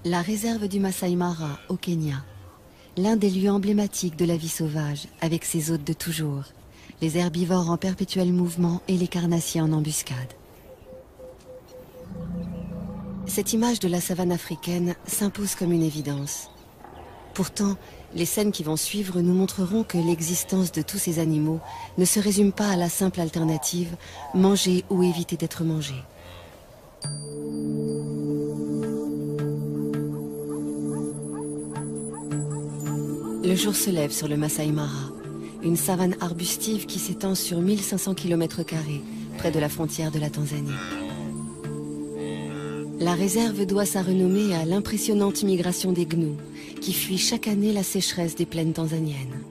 La réserve du Masai Mara, au Kenya. L'un des lieux emblématiques de la vie sauvage, avec ses hôtes de toujours. Les herbivores en perpétuel mouvement et les carnassiers en embuscade. Cette image de la savane africaine s'impose comme une évidence. Pourtant, les scènes qui vont suivre nous montreront que l'existence de tous ces animaux ne se résume pas à la simple alternative manger ou éviter d'être mangé. Le jour se lève sur le Masai Mara, une savane arbustive qui s'étend sur 1500 km², près de la frontière de la Tanzanie. La réserve doit sa renommée à l'impressionnante migration des gnous, qui fuient chaque année la sécheresse des plaines tanzaniennes.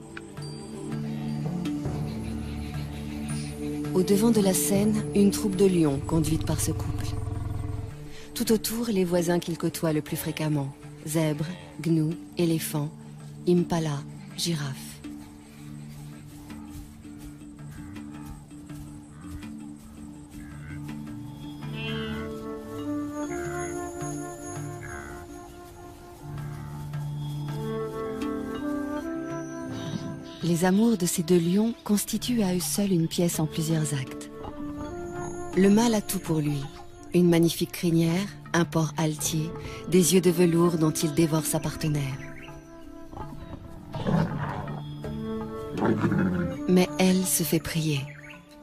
Au devant de la scène, une troupe de lions conduite par ce couple. Tout autour, les voisins qu'ils côtoient le plus fréquemment, zèbres, gnous, éléphants, impala, girafes. Les amours de ces deux lions constituent à eux seuls une pièce en plusieurs actes. Le mâle a tout pour lui. Une magnifique crinière, un port altier, des yeux de velours dont il dévore sa partenaire. Mais elle se fait prier.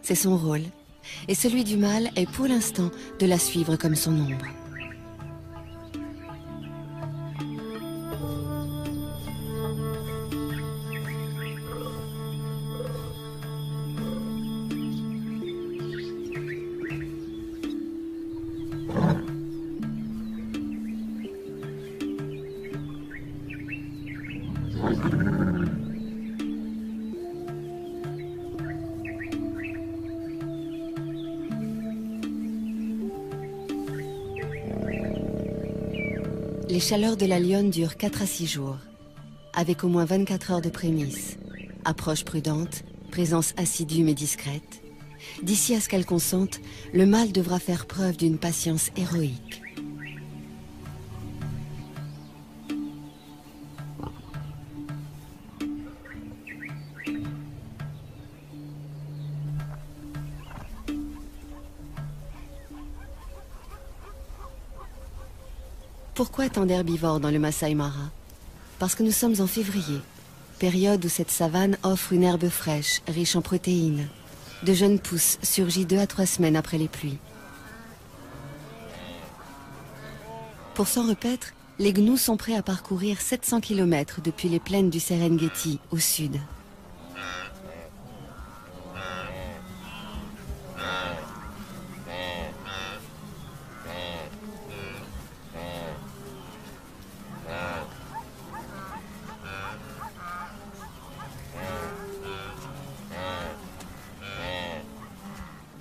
C'est son rôle. Et celui du mâle est pour l'instant de la suivre comme son ombre. Les chaleurs de la lionne durent 4 à 6 jours, avec au moins 24 heures de prémices. Approche prudente, présence assidue mais discrète. D'ici à ce qu'elle consente, le mâle devra faire preuve d'une patience héroïque. Pourquoi tant d'herbivores dans le Masai Mara? Parce que nous sommes en février, période où cette savane offre une herbe fraîche, riche en protéines. De jeunes pousses surgit 2 à 3 semaines après les pluies. Pour s'en repaître, les gnous sont prêts à parcourir 700 km depuis les plaines du Serengeti au sud.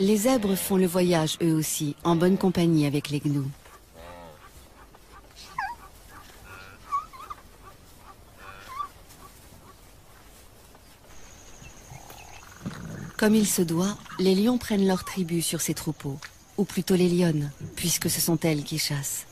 Les zèbres font le voyage eux aussi, en bonne compagnie avec les gnous. Comme il se doit, les lions prennent leur tribu sur ces troupeaux, ou plutôt les lionnes, puisque ce sont elles qui chassent.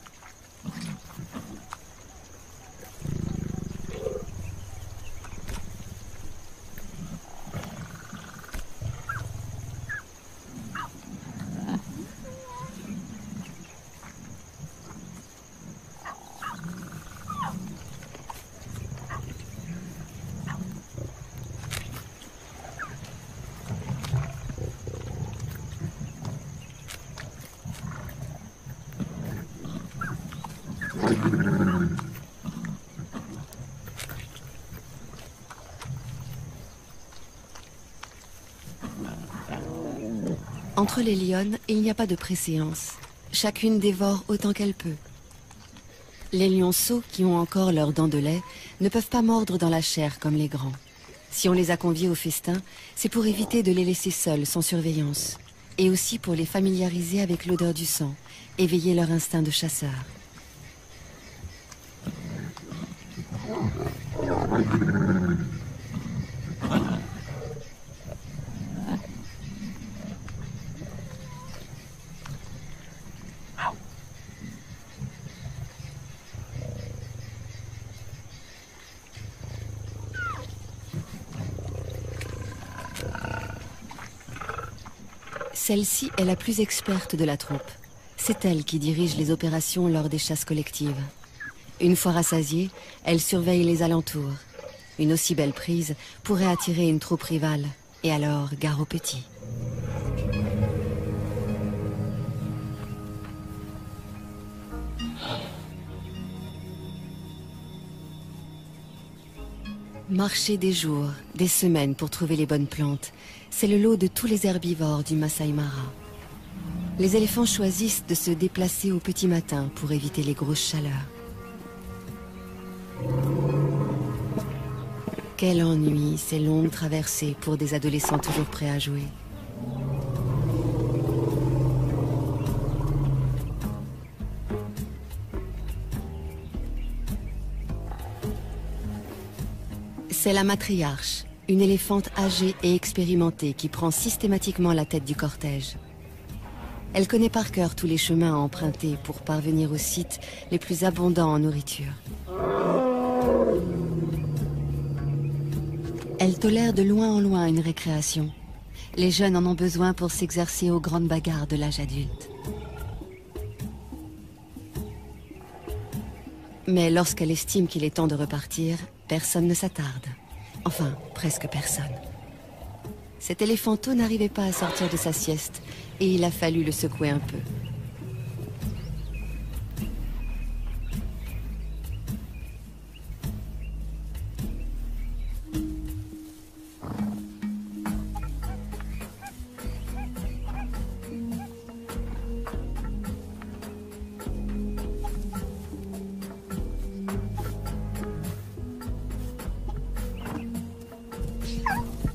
Entre les lionnes, il n'y a pas de préséance. Chacune dévore autant qu'elle peut. Les lionceaux, qui ont encore leurs dents de lait, ne peuvent pas mordre dans la chair comme les grands. Si on les a conviés au festin, c'est pour éviter de les laisser seuls, sans surveillance. Et aussi pour les familiariser avec l'odeur du sang, éveiller leur instinct de chasseur. Celle-ci est la plus experte de la troupe. C'est elle qui dirige les opérations lors des chasses collectives. Une fois rassasiée, elle surveille les alentours. Une aussi belle prise pourrait attirer une troupe rivale, et alors gare aux petits. Marcher des jours, des semaines pour trouver les bonnes plantes, c'est le lot de tous les herbivores du Masai Mara. Les éléphants choisissent de se déplacer au petit matin pour éviter les grosses chaleurs. Quel ennui, ces longues traversées pour des adolescents toujours prêts à jouer. C'est la matriarche, une éléphante âgée et expérimentée qui prend systématiquement la tête du cortège. Elle connaît par cœur tous les chemins à emprunter pour parvenir aux sites les plus abondants en nourriture. Elle tolère de loin en loin une récréation. Les jeunes en ont besoin pour s'exercer aux grandes bagarres de l'âge adulte. Mais lorsqu'elle estime qu'il est temps de repartir, personne ne s'attarde. Enfin, presque personne. Cet éléphanteau n'arrivait pas à sortir de sa sieste et il a fallu le secouer un peu.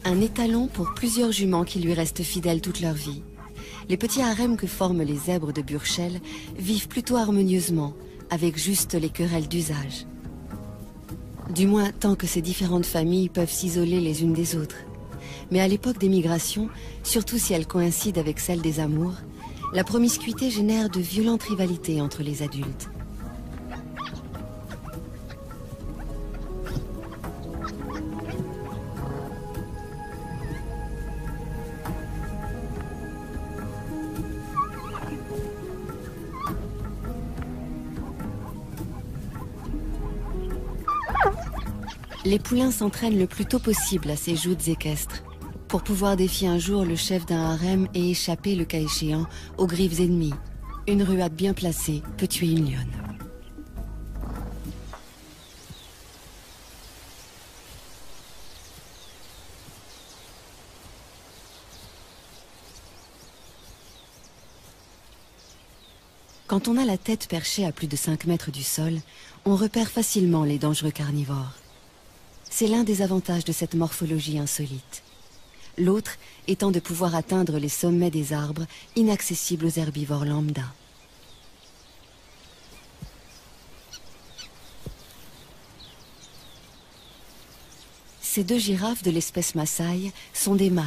Un étalon pour plusieurs juments qui lui restent fidèles toute leur vie. Les petits harems que forment les zèbres de Burchell vivent plutôt harmonieusement, avec juste les querelles d'usage. Du moins tant que ces différentes familles peuvent s'isoler les unes des autres. Mais à l'époque des migrations, surtout si elles coïncident avec celle des amours, la promiscuité génère de violentes rivalités entre les adultes. Les poulains s'entraînent le plus tôt possible à ces joutes équestres, pour pouvoir défier un jour le chef d'un harem et échapper, le cas échéant, aux griffes ennemies. Une ruade bien placée peut tuer une lionne. Quand on a la tête perchée à plus de 5 mètres du sol, on repère facilement les dangereux carnivores. C'est l'un des avantages de cette morphologie insolite. L'autre étant de pouvoir atteindre les sommets des arbres inaccessibles aux herbivores lambda. Ces deux girafes de l'espèce Maasai sont des mâles,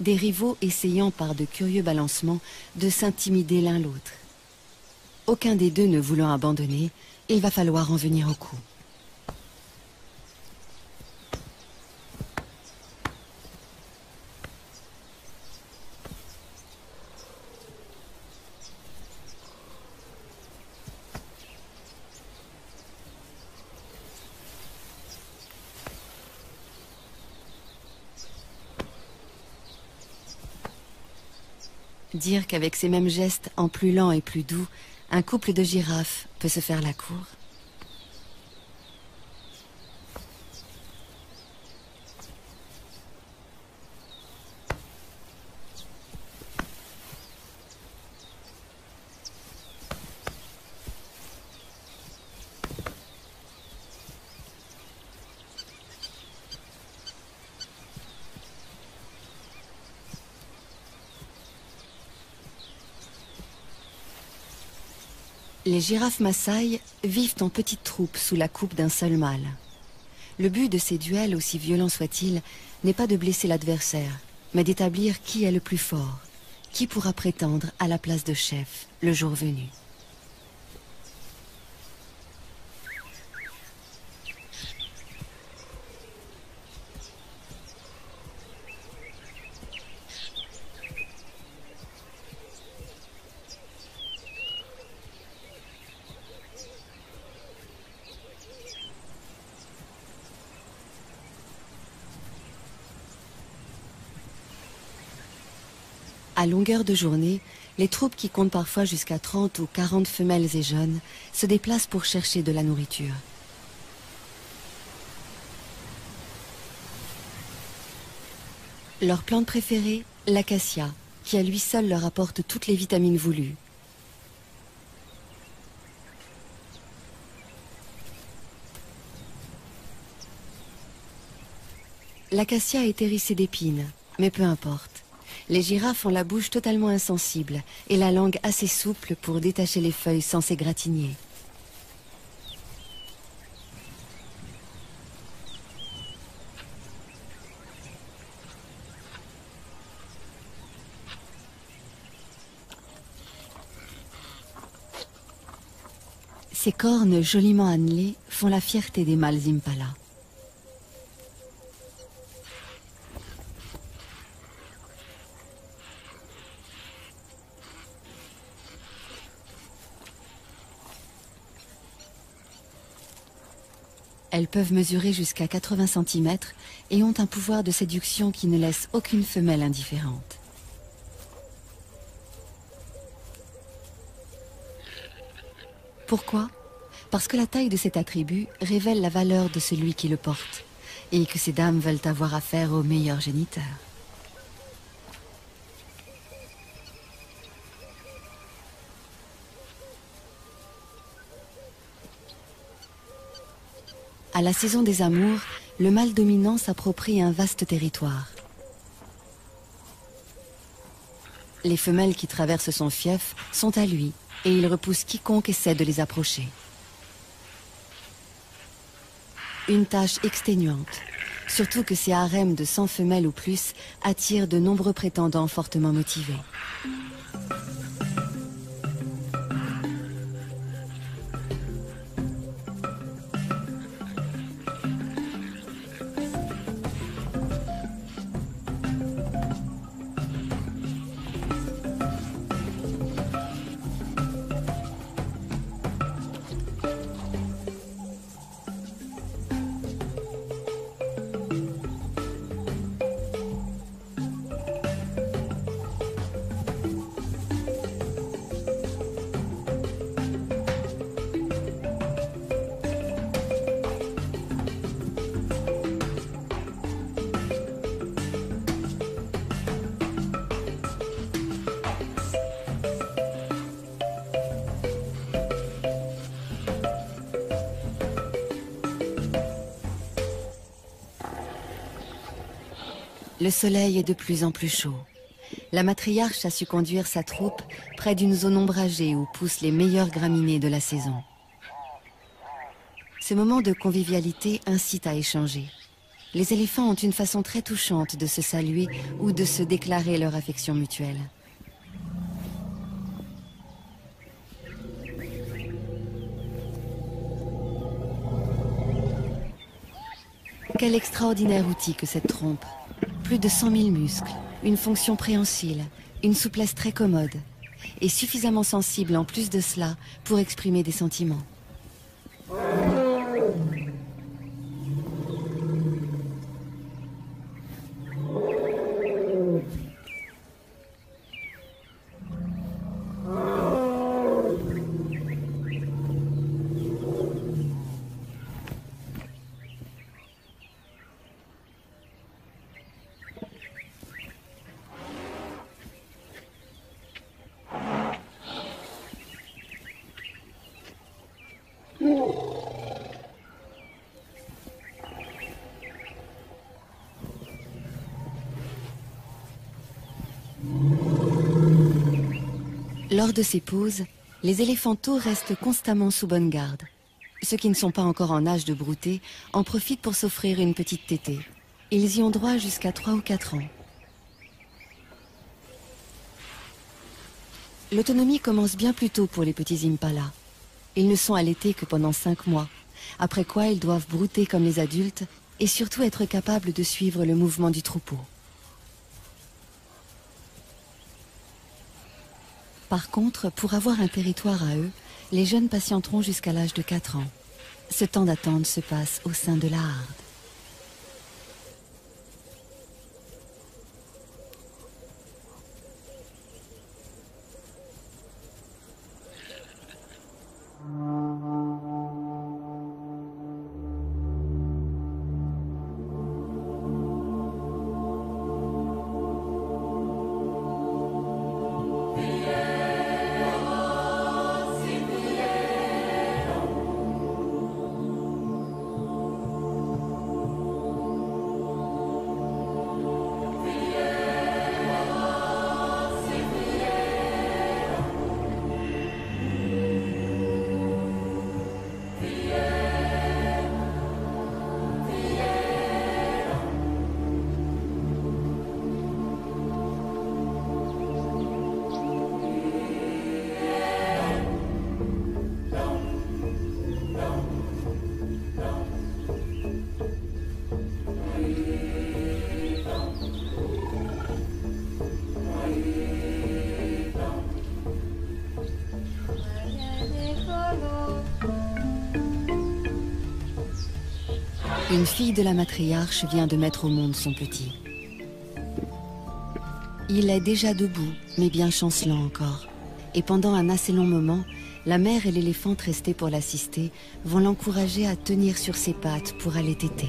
des rivaux essayant par de curieux balancements de s'intimider l'un l'autre. Aucun des deux ne voulant abandonner, il va falloir en venir au coup. Dire qu'avec ces mêmes gestes, en plus lents et plus doux, un couple de girafes peut se faire la cour. Les girafes Maasai vivent en petites troupes sous la coupe d'un seul mâle. Le but de ces duels, aussi violents soient-ils, n'est pas de blesser l'adversaire, mais d'établir qui est le plus fort, qui pourra prétendre à la place de chef le jour venu. À longueur de journée, les troupes qui comptent parfois jusqu'à 30 ou 40 femelles et jeunes se déplacent pour chercher de la nourriture. Leur plante préférée, l'acacia, qui à lui seul leur apporte toutes les vitamines voulues. L'acacia est hérissée d'épines, mais peu importe. Les girafes ont la bouche totalement insensible et la langue assez souple pour détacher les feuilles sans s'égratigner. Ces cornes joliment annelées font la fierté des mâles impala. Elles peuvent mesurer jusqu'à 80 cm et ont un pouvoir de séduction qui ne laisse aucune femelle indifférente. Pourquoi? Parce que la taille de cet attribut révèle la valeur de celui qui le porte et que ces dames veulent avoir affaire au meilleur géniteur. À la saison des amours, le mâle dominant s'approprie un vaste territoire. Les femelles qui traversent son fief sont à lui et il repousse quiconque essaie de les approcher. Une tâche exténuante, surtout que ces harems de 100 femelles ou plus attirent de nombreux prétendants fortement motivés. Le soleil est de plus en plus chaud. La matriarche a su conduire sa troupe près d'une zone ombragée où poussent les meilleures graminées de la saison. Ce moment de convivialité incite à échanger. Les éléphants ont une façon très touchante de se saluer ou de se déclarer leur affection mutuelle. Quel extraordinaire outil que cette trompe! Plus de 100 000 muscles, une fonction préhensile, une souplesse très commode, et suffisamment sensible en plus de cela pour exprimer des sentiments. Lors de ces pauses, les éléphantaux restent constamment sous bonne garde. Ceux qui ne sont pas encore en âge de brouter en profitent pour s'offrir une petite tétée. Ils y ont droit jusqu'à 3 ou 4 ans. L'autonomie commence bien plus tôt pour les petits impalas. Ils ne sont allaités que pendant 5 mois, après quoi ils doivent brouter comme les adultes et surtout être capables de suivre le mouvement du troupeau. Par contre, pour avoir un territoire à eux, les jeunes patienteront jusqu'à l'âge de 4 ans. Ce temps d'attente se passe au sein de la harde. Une fille de la matriarche vient de mettre au monde son petit. Il est déjà debout, mais bien chancelant encore. Et pendant un assez long moment, la mère et l'éléphante restés pour l'assister vont l'encourager à tenir sur ses pattes pour aller téter.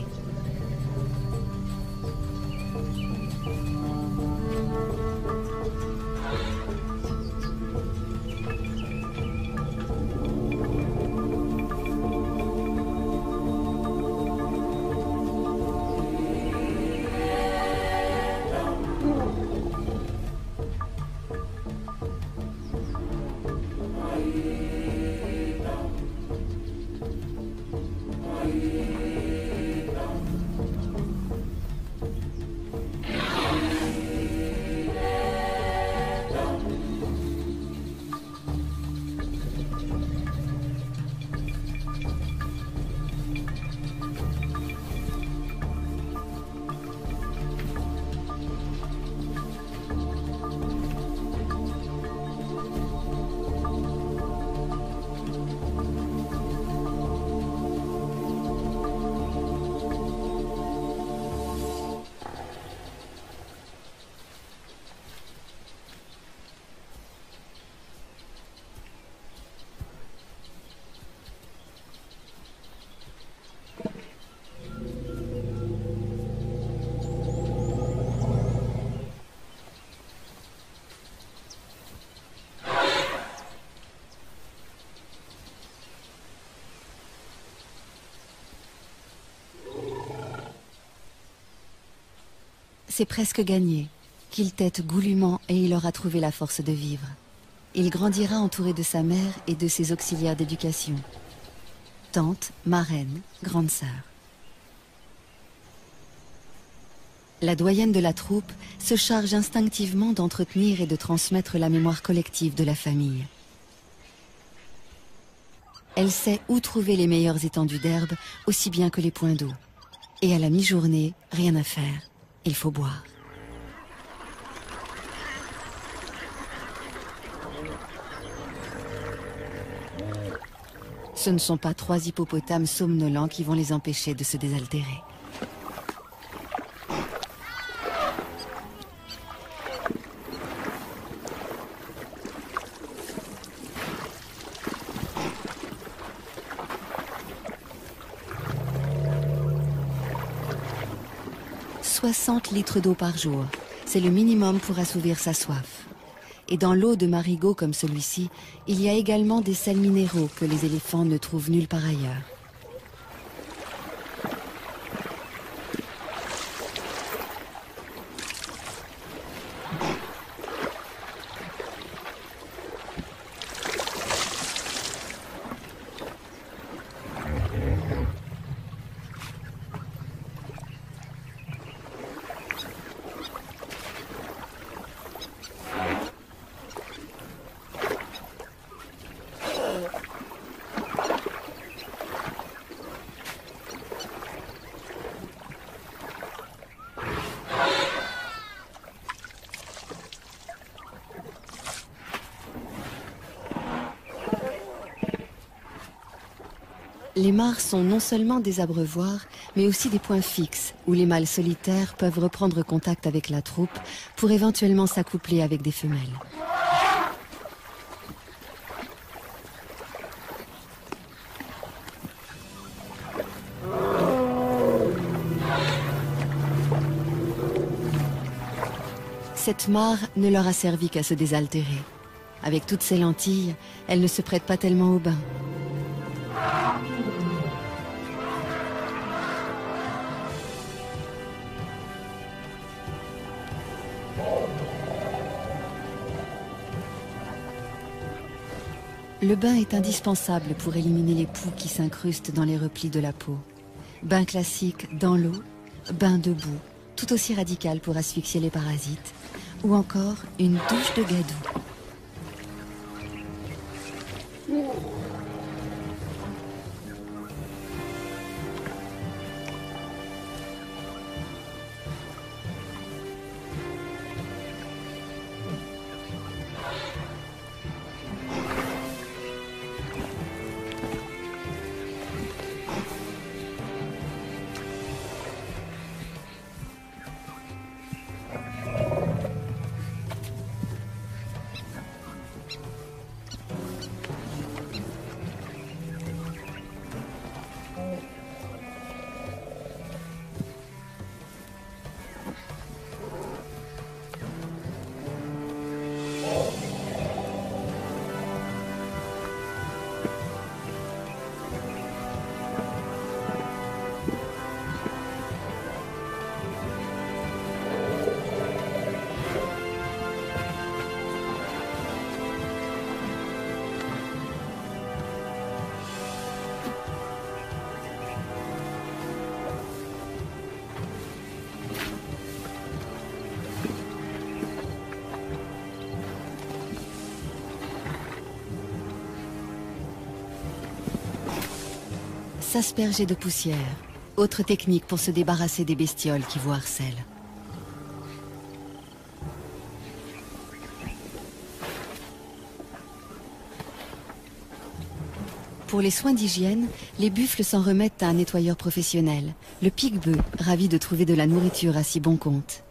C'est presque gagné. Qu'il tète goulûment et il aura trouvé la force de vivre. Il grandira entouré de sa mère et de ses auxiliaires d'éducation. Tante, marraine, grande sœur. La doyenne de la troupe se charge instinctivement d'entretenir et de transmettre la mémoire collective de la famille. Elle sait où trouver les meilleures étendues d'herbe, aussi bien que les points d'eau. Et à la mi-journée, rien à faire. Il faut boire. Ce ne sont pas 3 hippopotames somnolents qui vont les empêcher de se désaltérer. « 60 litres d'eau par jour, c'est le minimum pour assouvir sa soif. Et dans l'eau de marigot comme celui-ci, il y a également des sels minéraux que les éléphants ne trouvent nulle part ailleurs. Les mares sont non seulement des abreuvoirs, mais aussi des points fixes où les mâles solitaires peuvent reprendre contact avec la troupe pour éventuellement s'accoupler avec des femelles. Cette mare ne leur a servi qu'à se désaltérer. Avec toutes ces lentilles, elle ne se prête pas tellement au bain. Le bain est indispensable pour éliminer les poux qui s'incrustent dans les replis de la peau. Bain classique dans l'eau, bain debout, tout aussi radical pour asphyxier les parasites, ou encore une douche de gadou. s'asperger de poussière. Autre technique pour se débarrasser des bestioles qui vous harcèlent. Pour les soins d'hygiène, les buffles s'en remettent à un nettoyeur professionnel, le pique-bœuf, ravi de trouver de la nourriture à si bon compte.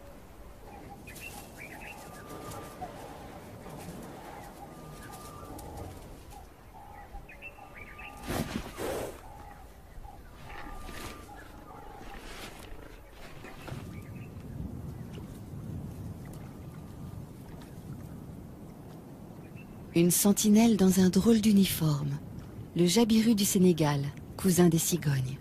Une sentinelle dans un drôle d'uniforme. Le jabiru du Sénégal, cousin des cigognes.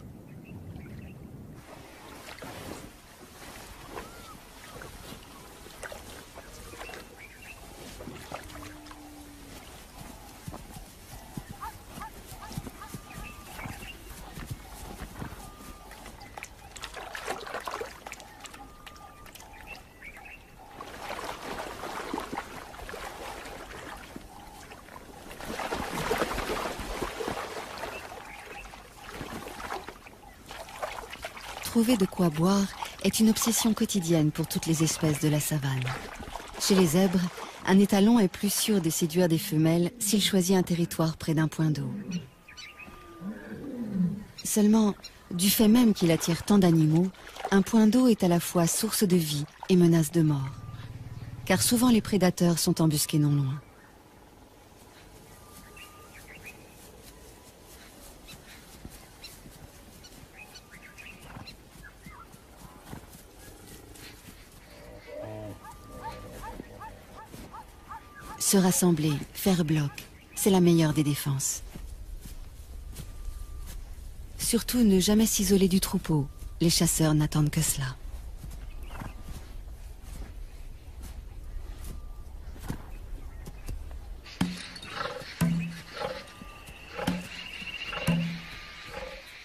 Trouver de quoi boire est une obsession quotidienne pour toutes les espèces de la savane. Chez les zèbres, un étalon est plus sûr de séduire des femelles s'il choisit un territoire près d'un point d'eau. Seulement, du fait même qu'il attire tant d'animaux, un point d'eau est à la fois source de vie et menace de mort. Car souvent les prédateurs sont embusqués non loin. Se rassembler, faire bloc, c'est la meilleure des défenses. Surtout ne jamais s'isoler du troupeau, les chasseurs n'attendent que cela.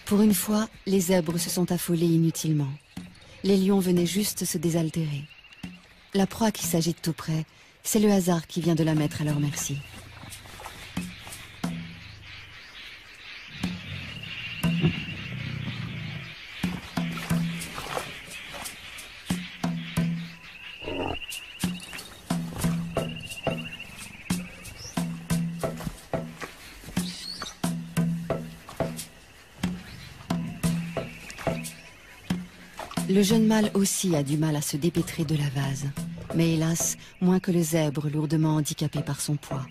Pour une fois, les zèbres se sont affolés inutilement. Les lions venaient juste se désaltérer. La proie qui s'agite tout près, c'est le hasard qui vient de la mettre à leur merci. Le jeune mâle aussi a du mal à se dépêtrer de la vase. Mais hélas, moins que le zèbre lourdement handicapé par son poids.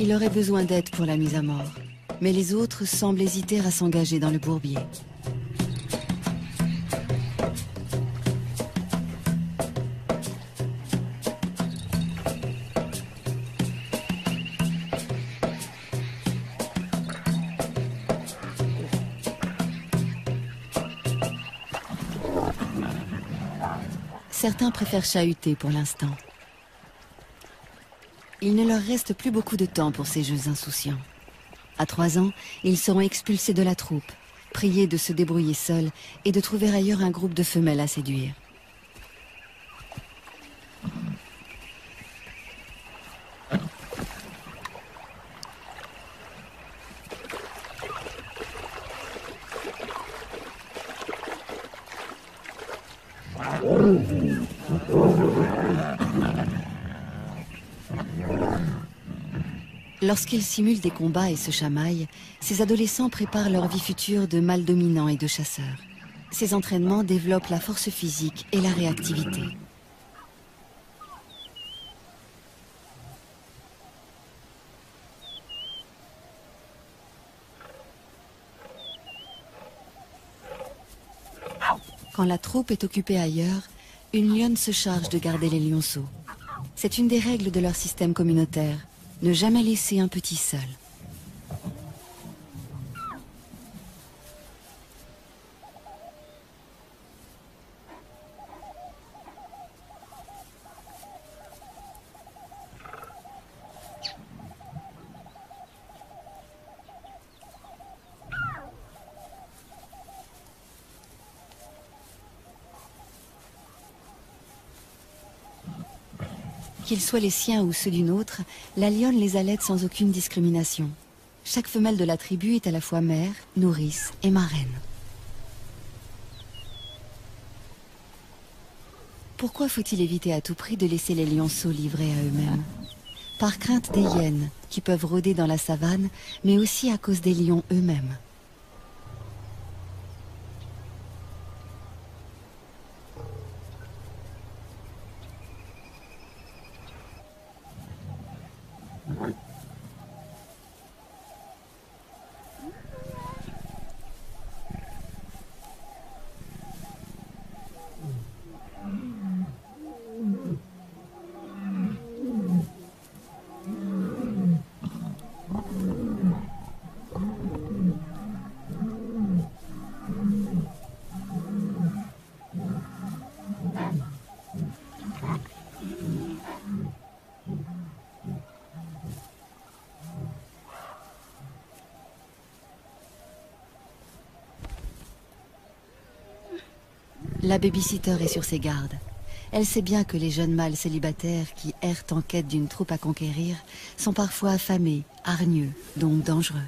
Il aurait besoin d'aide pour la mise à mort, mais les autres semblent hésiter à s'engager dans le bourbier. Certains préfèrent chahuter pour l'instant. Il ne leur reste plus beaucoup de temps pour ces jeux insouciants. À 3 ans, ils seront expulsés de la troupe, priés de se débrouiller seuls et de trouver ailleurs un groupe de femelles à séduire. Lorsqu'ils simulent des combats et se chamaillent, ces adolescents préparent leur vie future de mâles dominants et de chasseurs. Ces entraînements développent la force physique et la réactivité. Quand la troupe est occupée ailleurs, une lionne se charge de garder les lionceaux. C'est une des règles de leur système communautaire, ne jamais laisser un petit seul. Qu'ils soient les siens ou ceux d'une autre, la lionne les allaite sans aucune discrimination. Chaque femelle de la tribu est à la fois mère, nourrice et marraine. Pourquoi faut-il éviter à tout prix de laisser les lionceaux livrés à eux-mêmes? Par crainte des hyènes, qui peuvent rôder dans la savane, mais aussi à cause des lions eux-mêmes. La babysitter est sur ses gardes. Elle sait bien que les jeunes mâles célibataires qui errent en quête d'une troupe à conquérir sont parfois affamés, hargneux, donc dangereux.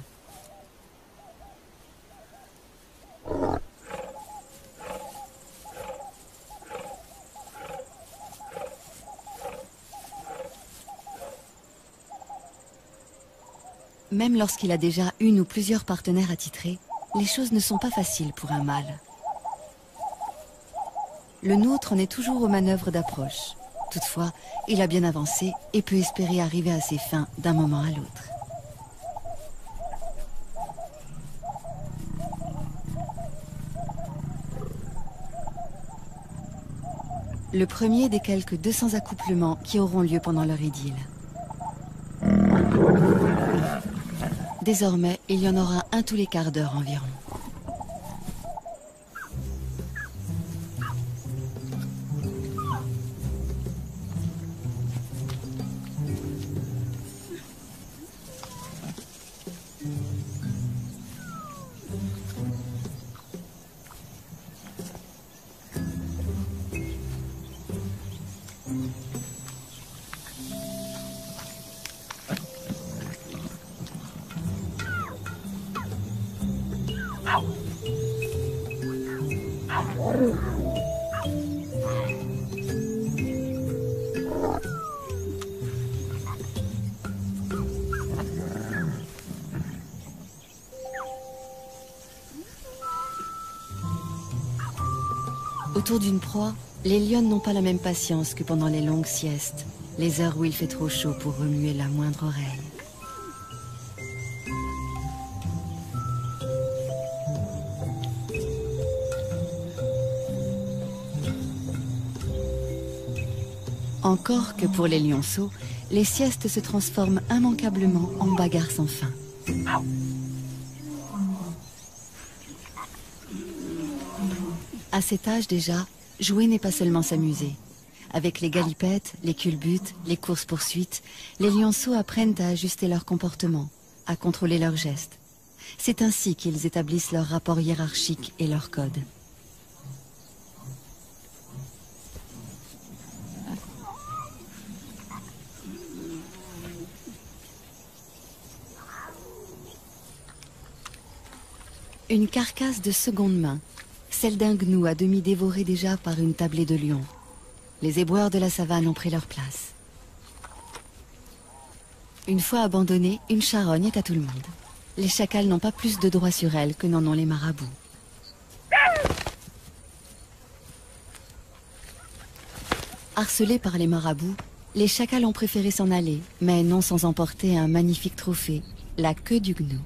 Même lorsqu'il a déjà une ou plusieurs partenaires attitrés, les choses ne sont pas faciles pour un mâle. Le nôtre en est toujours aux manœuvres d'approche. Toutefois, il a bien avancé et peut espérer arriver à ses fins d'un moment à l'autre. Le premier des quelques 200 accouplements qui auront lieu pendant leur idylle. Désormais, il y en aura un tous les quarts d'heure environ. Autour d'une proie, les lionnes n'ont pas la même patience que pendant les longues siestes, les heures où il fait trop chaud pour remuer la moindre oreille. Encore que pour les lionceaux, les siestes se transforment immanquablement en bagarres sans fin. À cet âge déjà, jouer n'est pas seulement s'amuser. Avec les galipettes, les culbutes, les courses-poursuites, les lionceaux apprennent à ajuster leur comportement, à contrôler leurs gestes. C'est ainsi qu'ils établissent leur rapport hiérarchique et leur code. Une carcasse de seconde main, celle d'un gnou à demi dévoré déjà par une tablée de lions. Les éboueurs de la savane ont pris leur place. Une fois abandonnée, une charogne est à tout le monde. Les chacals n'ont pas plus de droit sur elle que n'en ont les marabouts. Harcelés par les marabouts, les chacals ont préféré s'en aller, mais non sans emporter un magnifique trophée, la queue du gnou.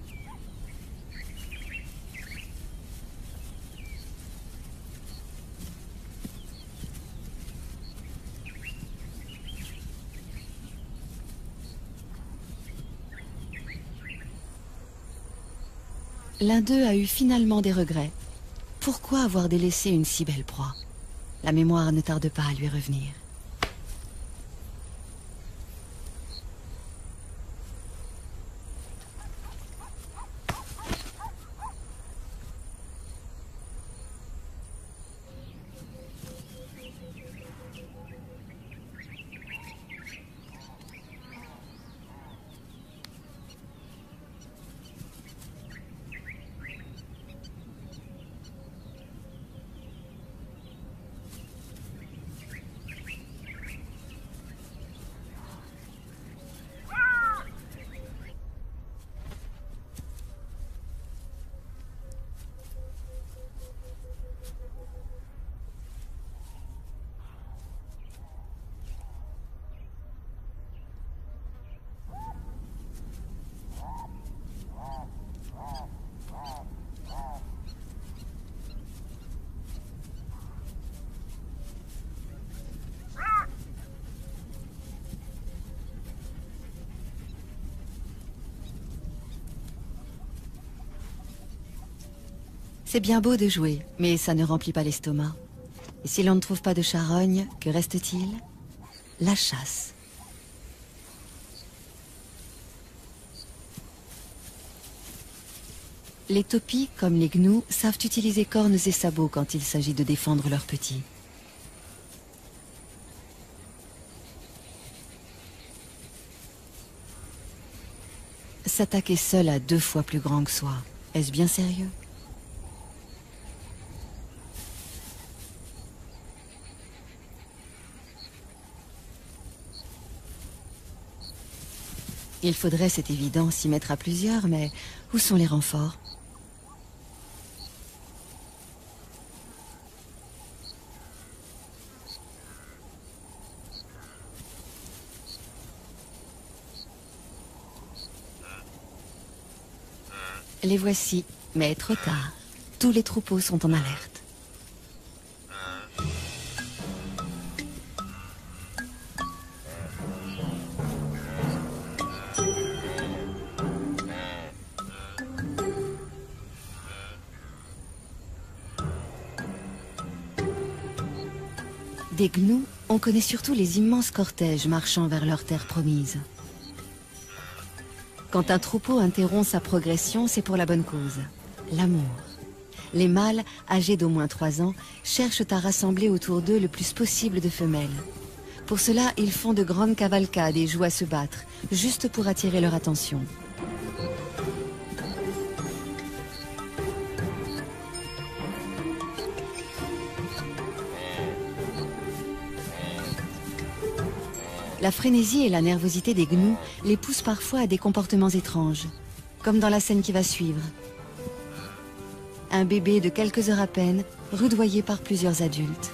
L'un d'eux a eu finalement des regrets. Pourquoi avoir délaissé une si belle proie? La mémoire ne tarde pas à lui revenir. C'est bien beau de jouer, mais ça ne remplit pas l'estomac. Et si l'on ne trouve pas de charogne, que reste-t-il? La chasse. Les topis, comme les gnous, savent utiliser cornes et sabots quand il s'agit de défendre leurs petits. S'attaquer seul à 2 fois plus grand que soi, est-ce bien sérieux? Il faudrait, c'est évident, s'y mettre à plusieurs, mais où sont les renforts? Les voici, mais trop tard. Tous les troupeaux sont en alerte. Des gnous, on connaît surtout les immenses cortèges marchant vers leur terre promise. Quand un troupeau interrompt sa progression, c'est pour la bonne cause, l'amour. Les mâles, âgés d'au moins 3 ans, cherchent à rassembler autour d'eux le plus possible de femelles. Pour cela, ils font de grandes cavalcades et jouent à se battre, juste pour attirer leur attention. La frénésie et la nervosité des gnous les poussent parfois à des comportements étranges, comme dans la scène qui va suivre. Un bébé de quelques heures à peine, rudoyé par plusieurs adultes.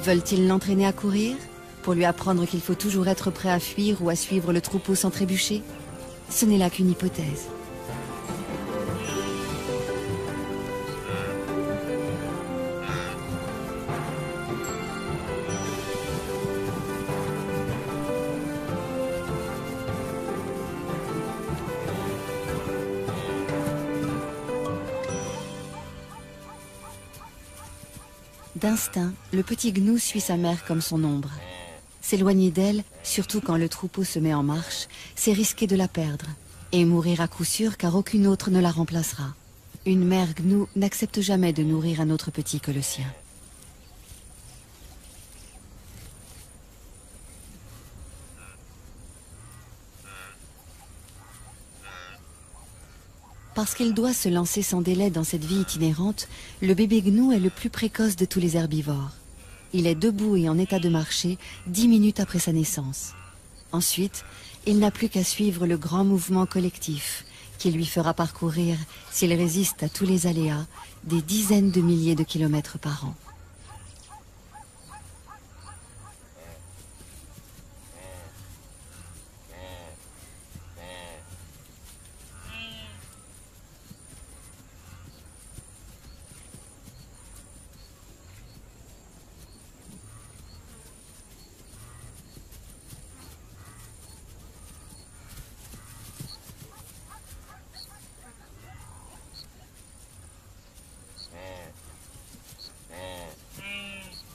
Veulent-ils l'entraîner à courir, pour lui apprendre qu'il faut toujours être prêt à fuir ou à suivre le troupeau sans trébucher? Ce n'est là qu'une hypothèse. D'instinct, le petit gnou suit sa mère comme son ombre. S'éloigner d'elle, surtout quand le troupeau se met en marche, c'est risquer de la perdre. Et mourir à coup sûr car aucune autre ne la remplacera. Une mère gnou n'accepte jamais de nourrir un autre petit que le sien. Parce qu'il doit se lancer sans délai dans cette vie itinérante, le bébé gnou est le plus précoce de tous les herbivores. Il est debout et en état de marcher 10 minutes après sa naissance. Ensuite, il n'a plus qu'à suivre le grand mouvement collectif qui lui fera parcourir, s'il résiste à tous les aléas, des dizaines de milliers de kilomètres par an.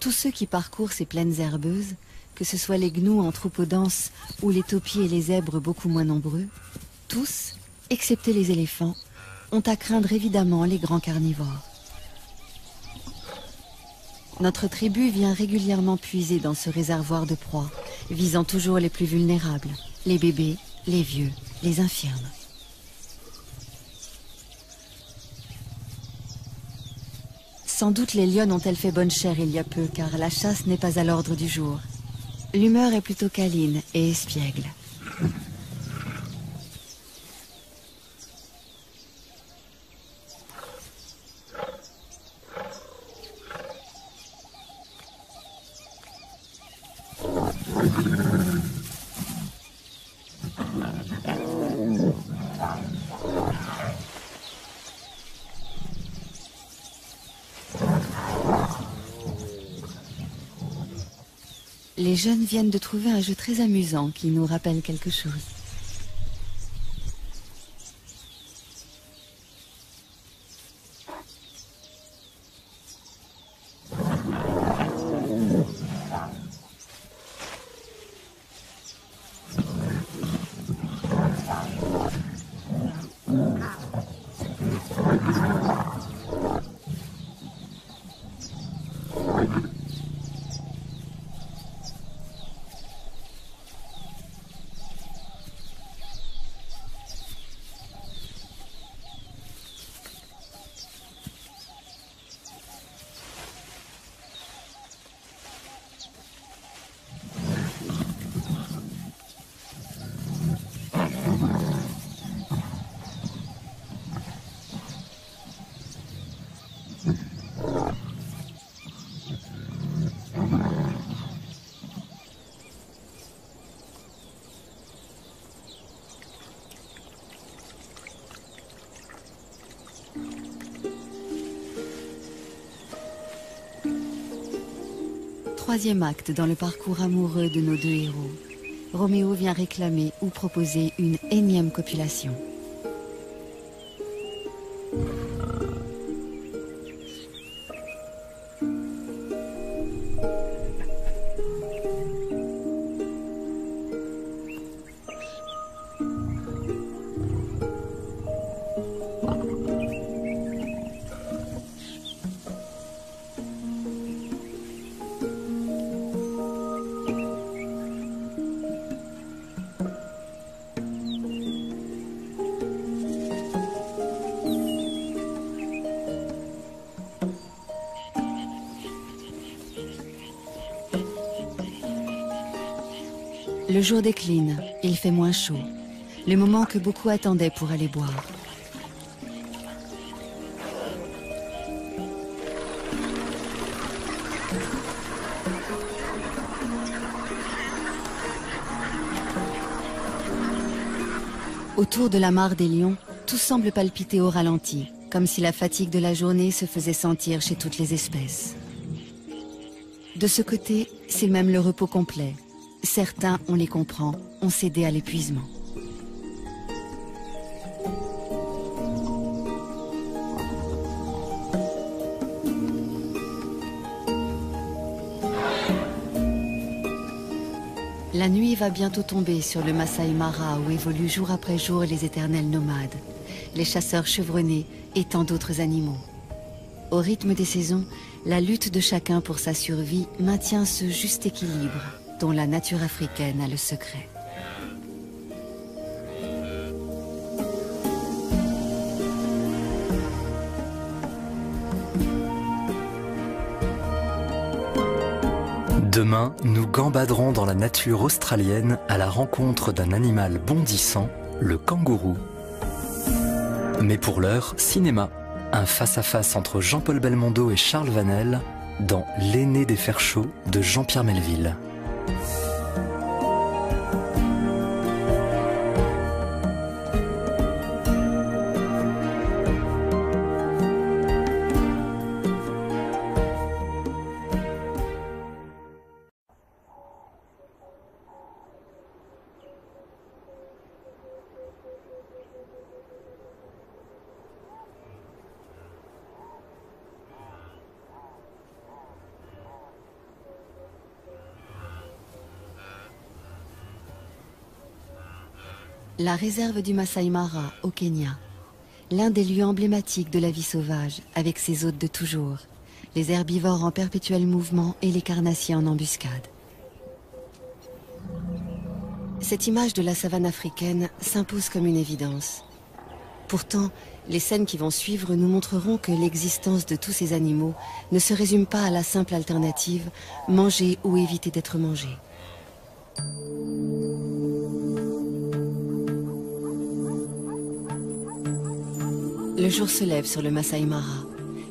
Tous ceux qui parcourent ces plaines herbeuses, que ce soit les gnous en troupeaux denses ou les taupies et les zèbres beaucoup moins nombreux, tous, excepté les éléphants, ont à craindre évidemment les grands carnivores. Notre tribu vient régulièrement puiser dans ce réservoir de proies, visant toujours les plus vulnérables, les bébés, les vieux, les infirmes. Sans doute les lionnes ont-elles fait bonne chère il y a peu, car la chasse n'est pas à l'ordre du jour. L'humeur est plutôt câline et espiègle. Les jeunes viennent de trouver un jeu très amusant qui nous rappelle quelque chose. Troisième acte dans le parcours amoureux de nos deux héros. Roméo vient réclamer ou proposer une énième copulation. Le jour décline, il fait moins chaud, le moment que beaucoup attendaient pour aller boire. Autour de la mare des lions, tout semble palpiter au ralenti, comme si la fatigue de la journée se faisait sentir chez toutes les espèces. De ce côté, c'est même le repos complet. Certains, on les comprend, ont cédé à l'épuisement. La nuit va bientôt tomber sur le Masai Mara où évoluent jour après jour les éternels nomades, les chasseurs chevronnés et tant d'autres animaux. Au rythme des saisons, la lutte de chacun pour sa survie maintient ce juste équilibre dont la nature africaine a le secret. Demain, nous gambaderons dans la nature australienne à la rencontre d'un animal bondissant, le kangourou. Mais pour l'heure, cinéma. Un face-à-face entre Jean-Paul Belmondo et Charles Vanel dans L'aîné des fers chauds de Jean-Pierre Melville. La réserve du Masai Mara, au Kenya. L'un des lieux emblématiques de la vie sauvage, avec ses hôtes de toujours, les herbivores en perpétuel mouvement et les carnassiers en embuscade. Cette image de la savane africaine s'impose comme une évidence. Pourtant, les scènes qui vont suivre nous montreront que l'existence de tous ces animaux ne se résume pas à la simple alternative manger ou éviter d'être mangé. Le jour se lève sur le Masai Mara,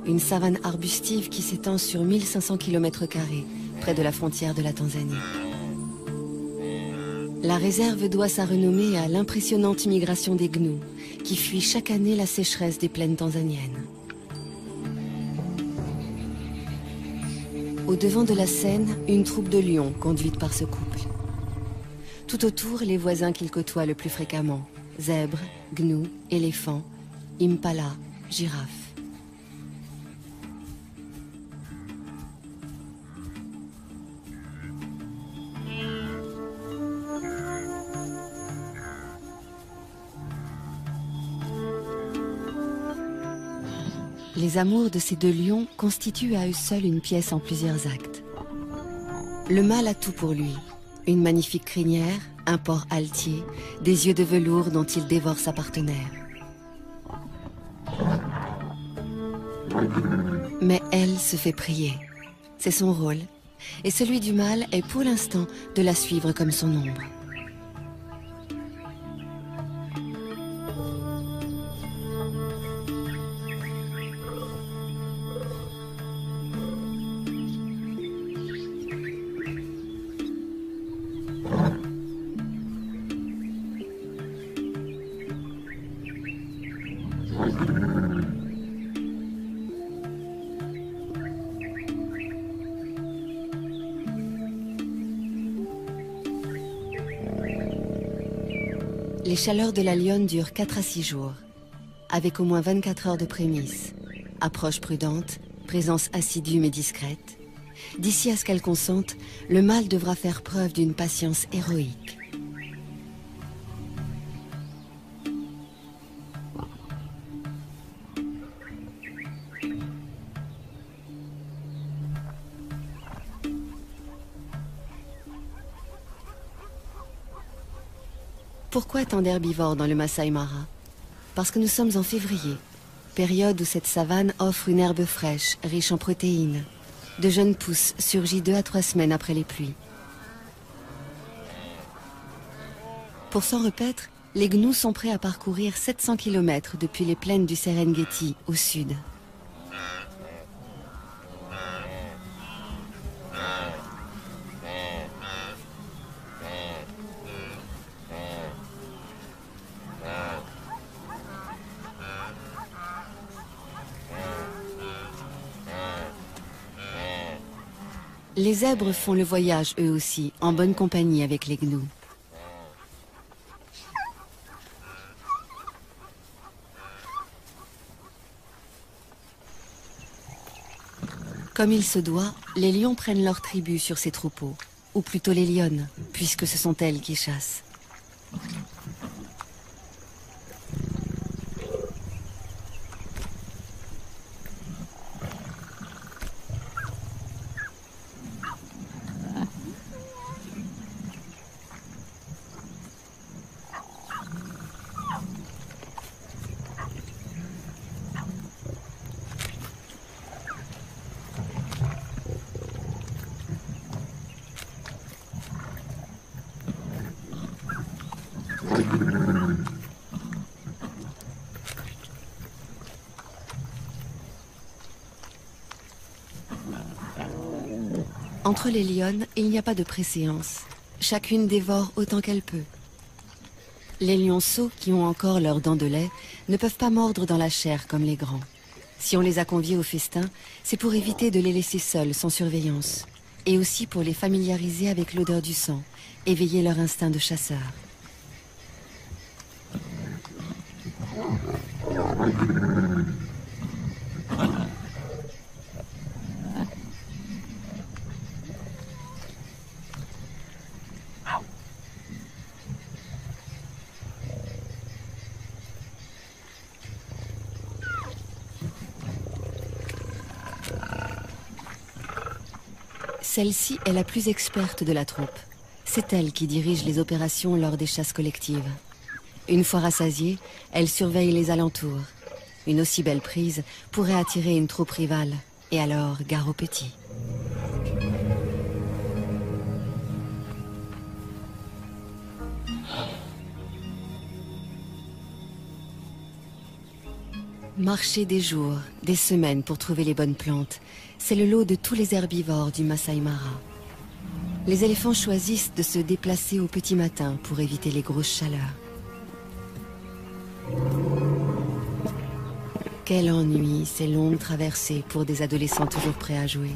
une savane arbustive qui s'étend sur 1500 km², près de la frontière de la Tanzanie. La réserve doit sa renommée à l'impressionnante migration des gnous, qui fuient chaque année la sécheresse des plaines tanzaniennes. Au devant de la scène, une troupe de lions conduite par ce couple. Tout autour, les voisins qu'ils côtoient le plus fréquemment, zèbres, gnous, éléphants, impala, girafes. Les amours de ces deux lions constituent à eux seuls une pièce en plusieurs actes. Le mâle a tout pour lui. Une magnifique crinière, un port altier, des yeux de velours dont il dévore sa partenaire. Mais elle se fait prier. C'est son rôle. Et celui du mâle est pour l'instant de la suivre comme son ombre. Les chaleurs de la lionne durent 4 à 6 jours, avec au moins 24 heures de prémices. Approche prudente, présence assidue mais discrète. D'ici à ce qu'elle consente, le mâle devra faire preuve d'une patience héroïque. Pourquoi tant d'herbivores dans le Masai Mara? Parce que nous sommes en février, période où cette savane offre une herbe fraîche, riche en protéines. De jeunes pousses surgit 2 à 3 semaines après les pluies. Pour s'en repaître, les gnous sont prêts à parcourir 700 km depuis les plaines du Serengeti au sud. Les zèbres font le voyage eux aussi, en bonne compagnie avec les gnous. Comme il se doit, les lions prennent leur tribu sur ces troupeaux, ou plutôt les lionnes, puisque ce sont elles qui chassent. Entre les lionnes, il n'y a pas de préséance. Chacune dévore autant qu'elle peut. Les lionceaux, qui ont encore leurs dents de lait, ne peuvent pas mordre dans la chair comme les grands. Si on les a conviés au festin, c'est pour éviter de les laisser seuls, sans surveillance. Et aussi pour les familiariser avec l'odeur du sang, éveiller leur instinct de chasseur. Celle-ci est la plus experte de la troupe. C'est elle qui dirige les opérations lors des chasses collectives. Une fois rassasiée, elle surveille les alentours. Une aussi belle prise pourrait attirer une troupe rivale, et alors gare aux petits. Marcher des jours, des semaines pour trouver les bonnes plantes, c'est le lot de tous les herbivores du Masai Mara. Les éléphants choisissent de se déplacer au petit matin pour éviter les grosses chaleurs. Quel ennui, ces longues traversées pour des adolescents toujours prêts à jouer.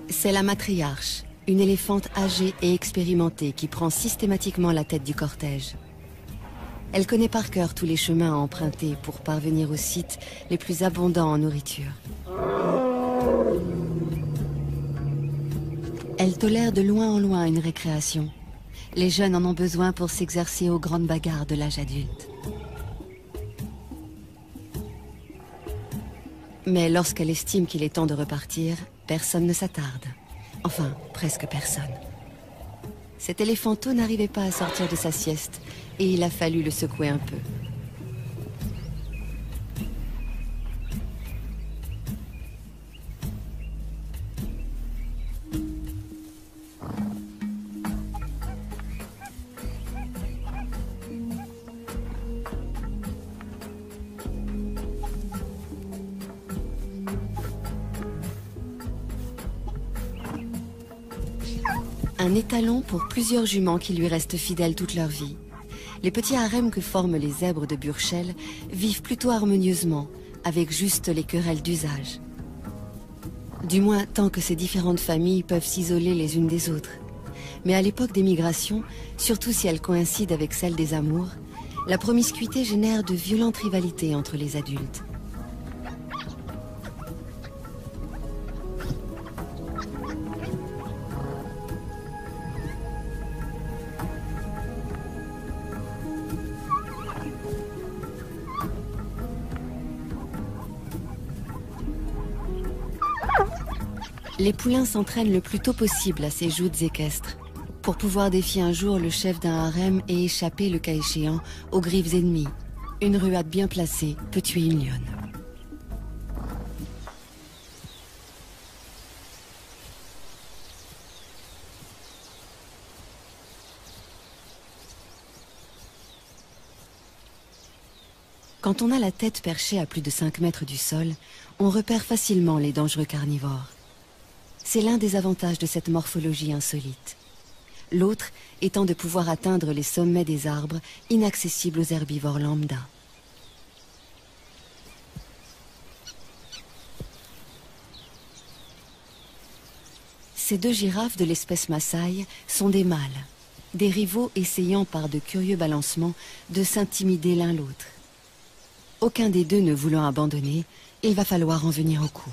C'est la matriarche, une éléphante âgée et expérimentée qui prend systématiquement la tête du cortège. Elle connaît par cœur tous les chemins à emprunter pour parvenir aux sites les plus abondants en nourriture. Elle tolère de loin en loin une récréation. Les jeunes en ont besoin pour s'exercer aux grandes bagarres de l'âge adulte. Mais lorsqu'elle estime qu'il est temps de repartir, personne ne s'attarde. Enfin, presque personne. Cet éléphanteau n'arrivait pas à sortir de sa sieste et il a fallu le secouer un peu. Un étalon pour plusieurs juments qui lui restent fidèles toute leur vie. Les petits harems que forment les zèbres de Burchell vivent plutôt harmonieusement, avec juste les querelles d'usage. Du moins tant que ces différentes familles peuvent s'isoler les unes des autres. Mais à l'époque des migrations, surtout si elles coïncident avec celle des amours, la promiscuité génère de violentes rivalités entre les adultes. Les poulains s'entraînent le plus tôt possible à ces joutes équestres, pour pouvoir défier un jour le chef d'un harem et échapper, le cas échéant, aux griffes ennemies. Une ruade bien placée peut tuer une lionne. Quand on a la tête perchée à plus de 5 mètres du sol, on repère facilement les dangereux carnivores. C'est l'un des avantages de cette morphologie insolite. L'autre étant de pouvoir atteindre les sommets des arbres inaccessibles aux herbivores lambda. Ces deux girafes de l'espèce Maasai sont des mâles, des rivaux essayant par de curieux balancements de s'intimider l'un l'autre. Aucun des deux ne voulant abandonner, il va falloir en venir au coup.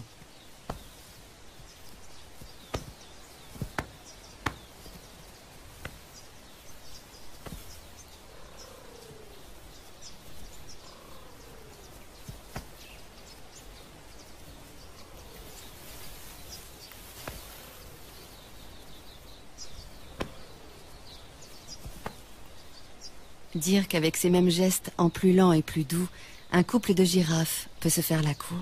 Dire qu'avec ces mêmes gestes, en plus lents et plus doux, un couple de girafes peut se faire la cour.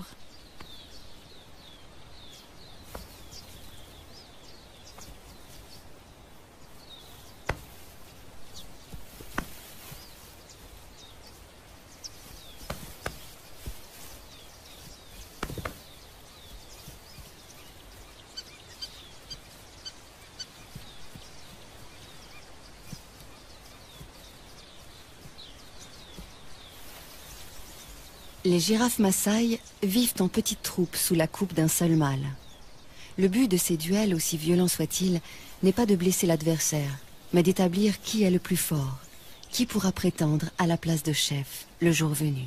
Les girafes Maasai vivent en petites troupes sous la coupe d'un seul mâle. Le but de ces duels, aussi violents soient-ils, n'est pas de blesser l'adversaire, mais d'établir qui est le plus fort, qui pourra prétendre à la place de chef le jour venu.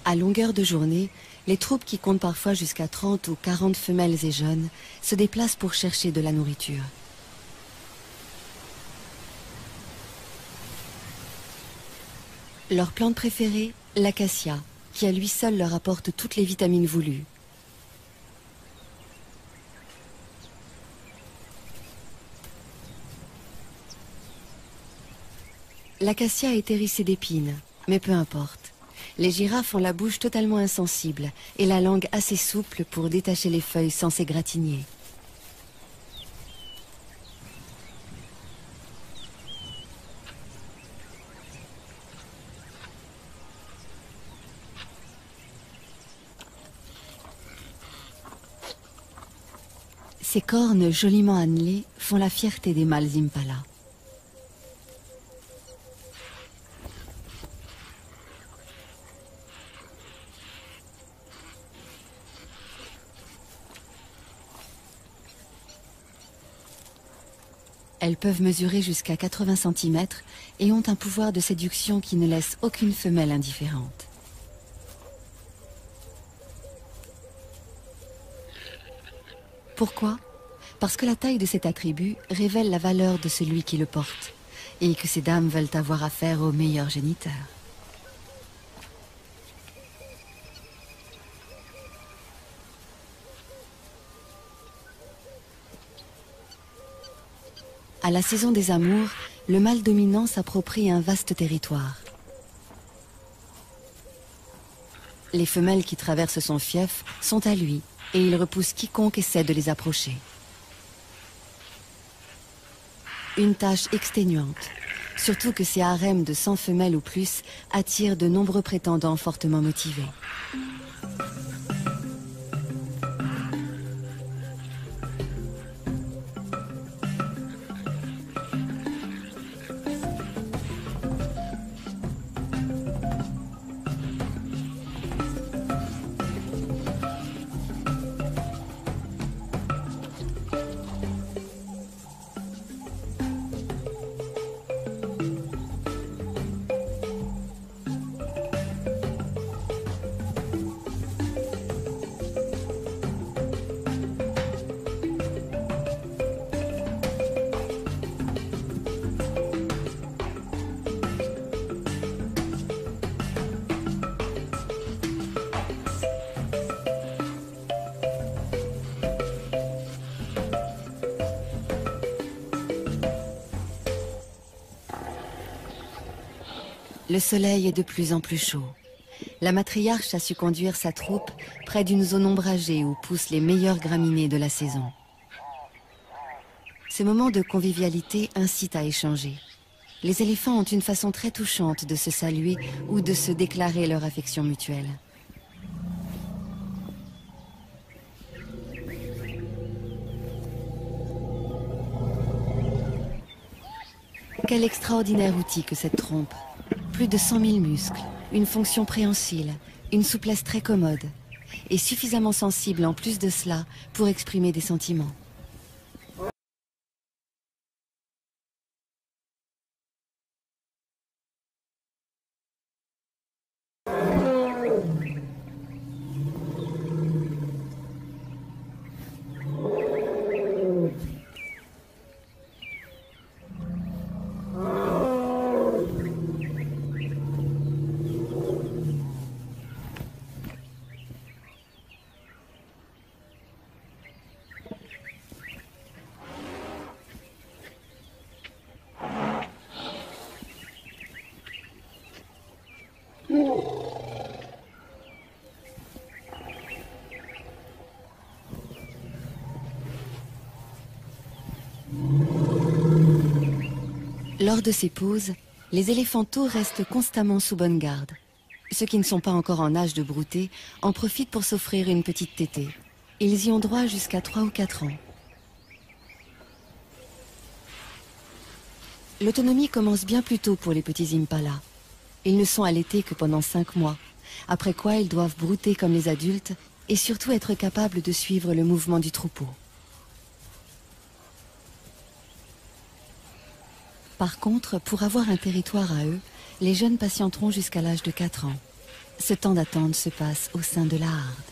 À longueur de journée, les troupes qui comptent parfois jusqu'à 30 ou 40 femelles et jeunes se déplacent pour chercher de la nourriture. Leur plante préférée, l'acacia, qui à lui seul leur apporte toutes les vitamines voulues. L'acacia est hérissée d'épines, mais peu importe. Les girafes ont la bouche totalement insensible et la langue assez souple pour détacher les feuilles sans s'égratigner. Ces cornes joliment annelées font la fierté des mâles impala. Elles peuvent mesurer jusqu'à 80 cm et ont un pouvoir de séduction qui ne laisse aucune femelle indifférente. Pourquoi? Parce que la taille de cet attribut révèle la valeur de celui qui le porte et que ces dames veulent avoir affaire au meilleur géniteur. À la saison des amours, le mâle dominant s'approprie un vaste territoire. Les femelles qui traversent son fief sont à lui et il repousse quiconque essaie de les approcher. Une tâche exténuante, surtout que ces harems de 100 femelles ou plus attirent de nombreux prétendants fortement motivés. Le soleil est de plus en plus chaud. La matriarche a su conduire sa troupe près d'une zone ombragée où poussent les meilleures graminées de la saison. Ce moment de convivialité incite à échanger. Les éléphants ont une façon très touchante de se saluer ou de se déclarer leur affection mutuelle. Quel extraordinaire outil que cette trompe! Plus de 100 000 muscles, une fonction préhensile, une souplesse très commode, et suffisamment sensible en plus de cela pour exprimer des sentiments. Lors de ces pauses, les éléphantaux restent constamment sous bonne garde. Ceux qui ne sont pas encore en âge de brouter en profitent pour s'offrir une petite tétée. Ils y ont droit jusqu'à 3 ou 4 ans. L'autonomie commence bien plus tôt pour les petits impalas. Ils ne sont allaités que pendant 5 mois, après quoi ils doivent brouter comme les adultes et surtout être capables de suivre le mouvement du troupeau. Par contre, pour avoir un territoire à eux, les jeunes patienteront jusqu'à l'âge de 4 ans. Ce temps d'attente se passe au sein de la harde.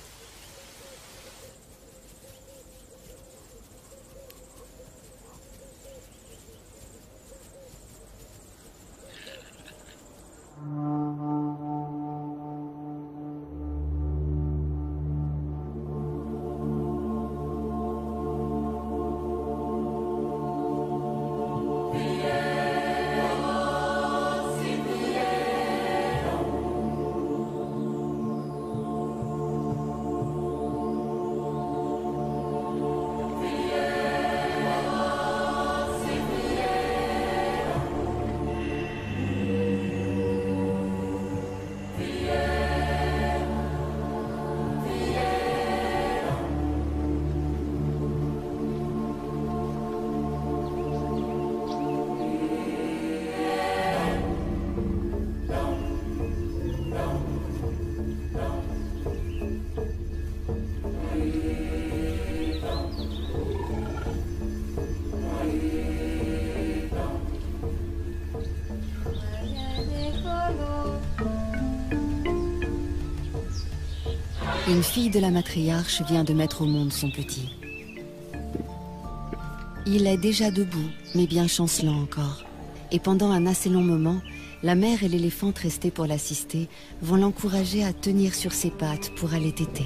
Une fille de la matriarche vient de mettre au monde son petit. Il est déjà debout, mais bien chancelant encore. Et pendant un assez long moment, la mère et l'éléphante restés pour l'assister vont l'encourager à tenir sur ses pattes pour aller téter.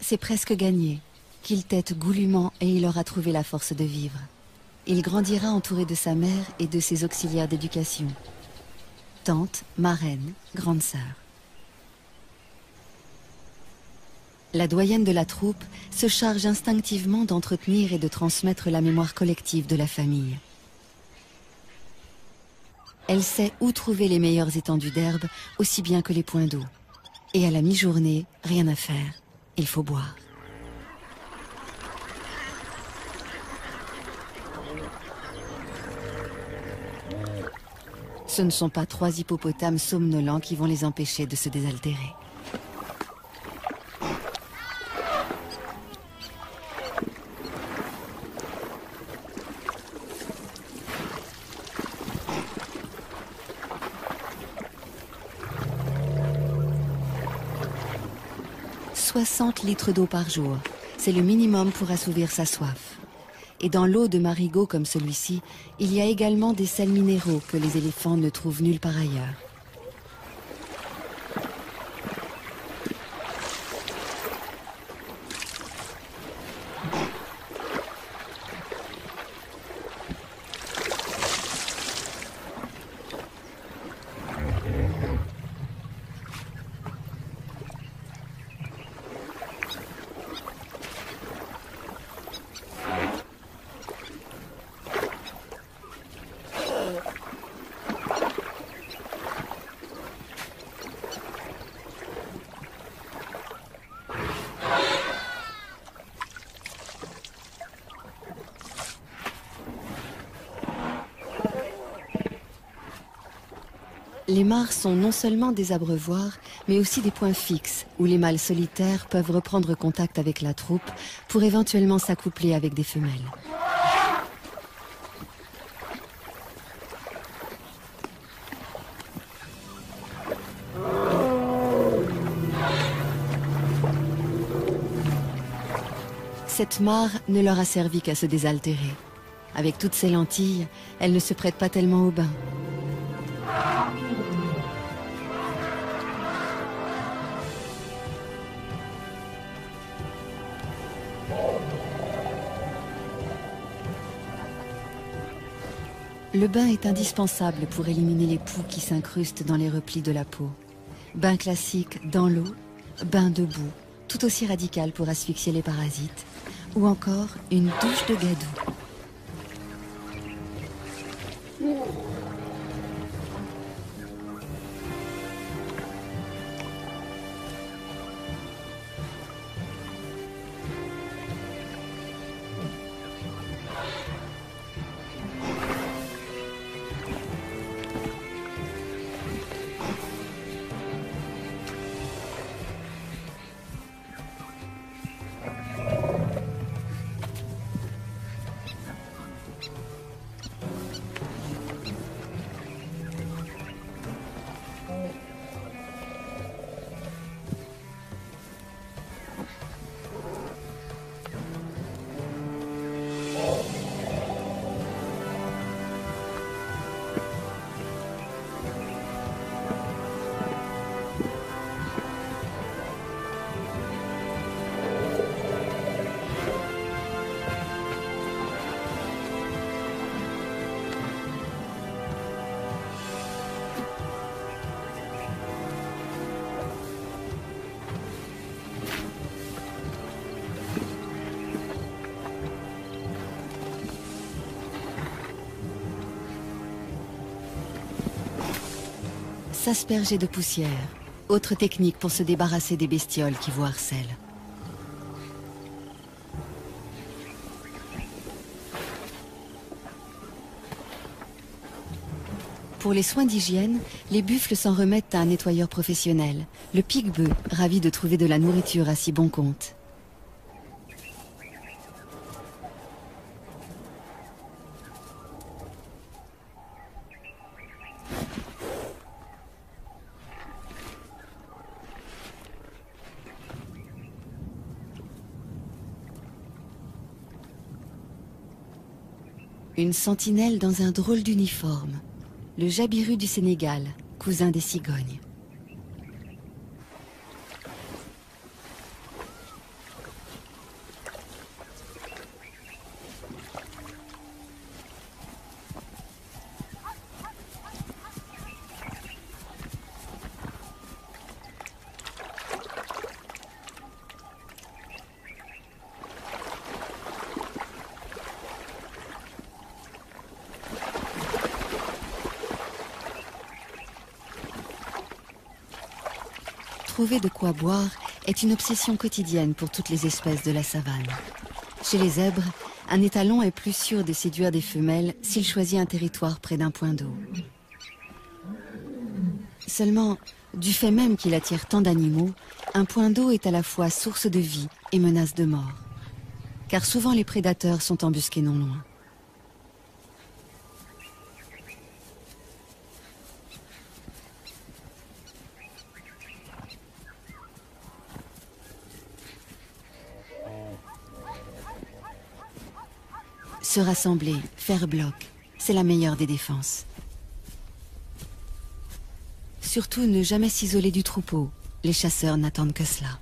C'est presque gagné, qu'il tète goulûment et il aura trouvé la force de vivre. Il grandira entouré de sa mère et de ses auxiliaires d'éducation. Tante, marraine, grande sœur. La doyenne de la troupe se charge instinctivement d'entretenir et de transmettre la mémoire collective de la famille. Elle sait où trouver les meilleures étendues d'herbe, aussi bien que les points d'eau. Et à la mi-journée, rien à faire. Il faut boire. Ce ne sont pas 3 hippopotames somnolents qui vont les empêcher de se désaltérer. « 60 litres d'eau par jour, c'est le minimum pour assouvir sa soif. Et dans l'eau de marigot comme celui-ci, il y a également des sels minéraux que les éléphants ne trouvent nulle part ailleurs. Les mares sont non seulement des abreuvoirs, mais aussi des points fixes où les mâles solitaires peuvent reprendre contact avec la troupe pour éventuellement s'accoupler avec des femelles. Cette mare ne leur a servi qu'à se désaltérer. Avec toutes ces lentilles, elle ne se prête pas tellement au bain. Le bain est indispensable pour éliminer les poux qui s'incrustent dans les replis de la peau. Bain classique dans l'eau, bain debout, tout aussi radical pour asphyxier les parasites, ou encore une douche de gadou. S'asperger de poussière, autre technique pour se débarrasser des bestioles qui vous harcèlent. Pour les soins d'hygiène, les buffles s'en remettent à un nettoyeur professionnel, le pique-bœuf, ravi de trouver de la nourriture à si bon compte. Une sentinelle dans un drôle d'uniforme, le jabiru du Sénégal, cousin des cigognes. Trouver de quoi boire est une obsession quotidienne pour toutes les espèces de la savane. Chez les zèbres, un étalon est plus sûr de séduire des femelles s'il choisit un territoire près d'un point d'eau. Seulement, du fait même qu'il attire tant d'animaux, un point d'eau est à la fois source de vie et menace de mort. Car souvent les prédateurs sont embusqués non loin. Se rassembler, faire bloc, c'est la meilleure des défenses. Surtout ne jamais s'isoler du troupeau, les chasseurs n'attendent que cela.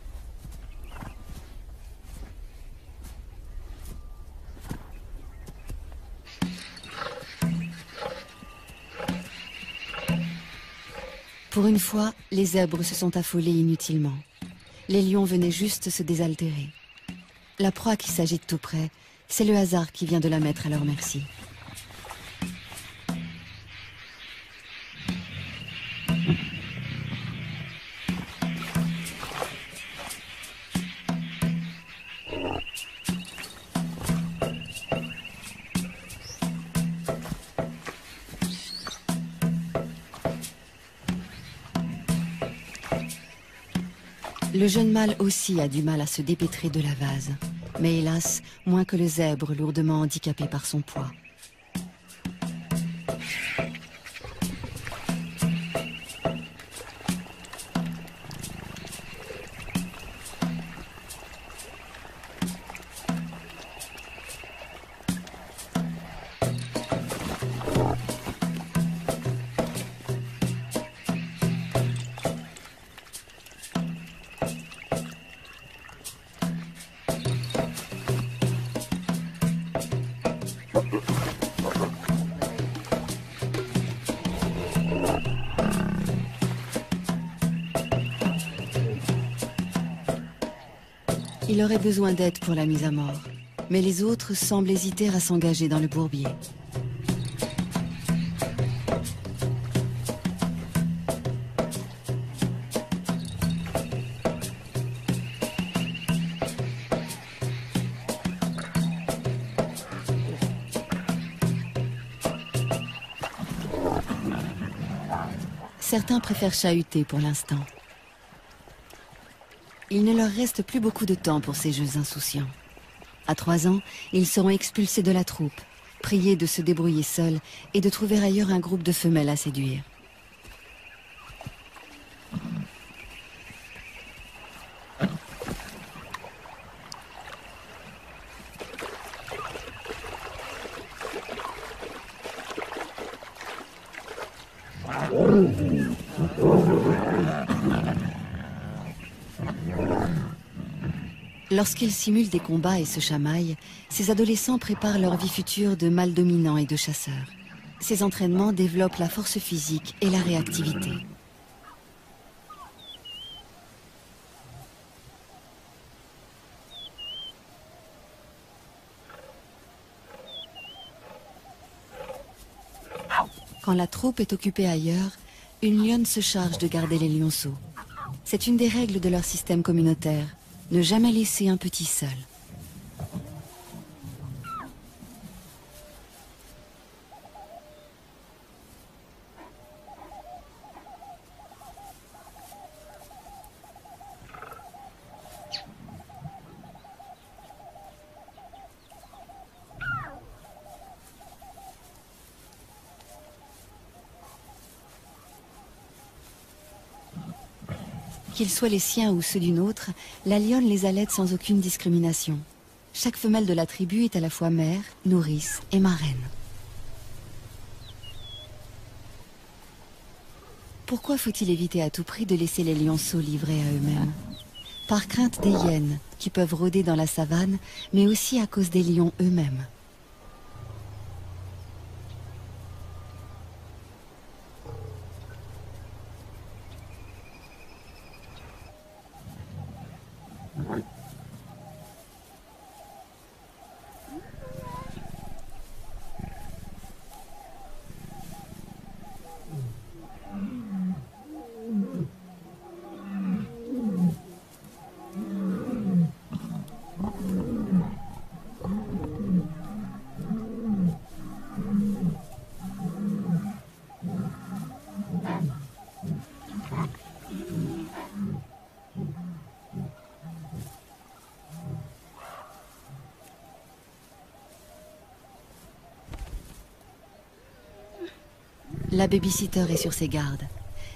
Pour une fois, les zèbres se sont affolés inutilement. Les lions venaient juste se désaltérer. La proie qui s'agite tout près, c'est le hasard qui vient de la mettre à leur merci. Le jeune mâle aussi a du mal à se dépêtrer de la vase, mais hélas, moins que le zèbre lourdement handicapé par son poids. Il aurait besoin d'aide pour la mise à mort, mais les autres semblent hésiter à s'engager dans le bourbier. Certains préfèrent chahuter pour l'instant. Il ne leur reste plus beaucoup de temps pour ces jeux insouciants. À 3 ans, ils seront expulsés de la troupe, priés de se débrouiller seuls et de trouver ailleurs un groupe de femelles à séduire. Lorsqu'ils simulent des combats et se chamaillent, ces adolescents préparent leur vie future de mâles dominants et de chasseurs. Ces entraînements développent la force physique et la réactivité. Quand la troupe est occupée ailleurs, une lionne se charge de garder les lionceaux. C'est une des règles de leur système communautaire. Ne jamais laisser un petit seul. Qu'ils soient les siens ou ceux d'une autre, la lionne les allaite sans aucune discrimination. Chaque femelle de la tribu est à la fois mère, nourrice et marraine. Pourquoi faut-il éviter à tout prix de laisser les lionceaux livrés à eux-mêmes? Par crainte des hyènes, qui peuvent rôder dans la savane, mais aussi à cause des lions eux-mêmes. La babysitter est sur ses gardes.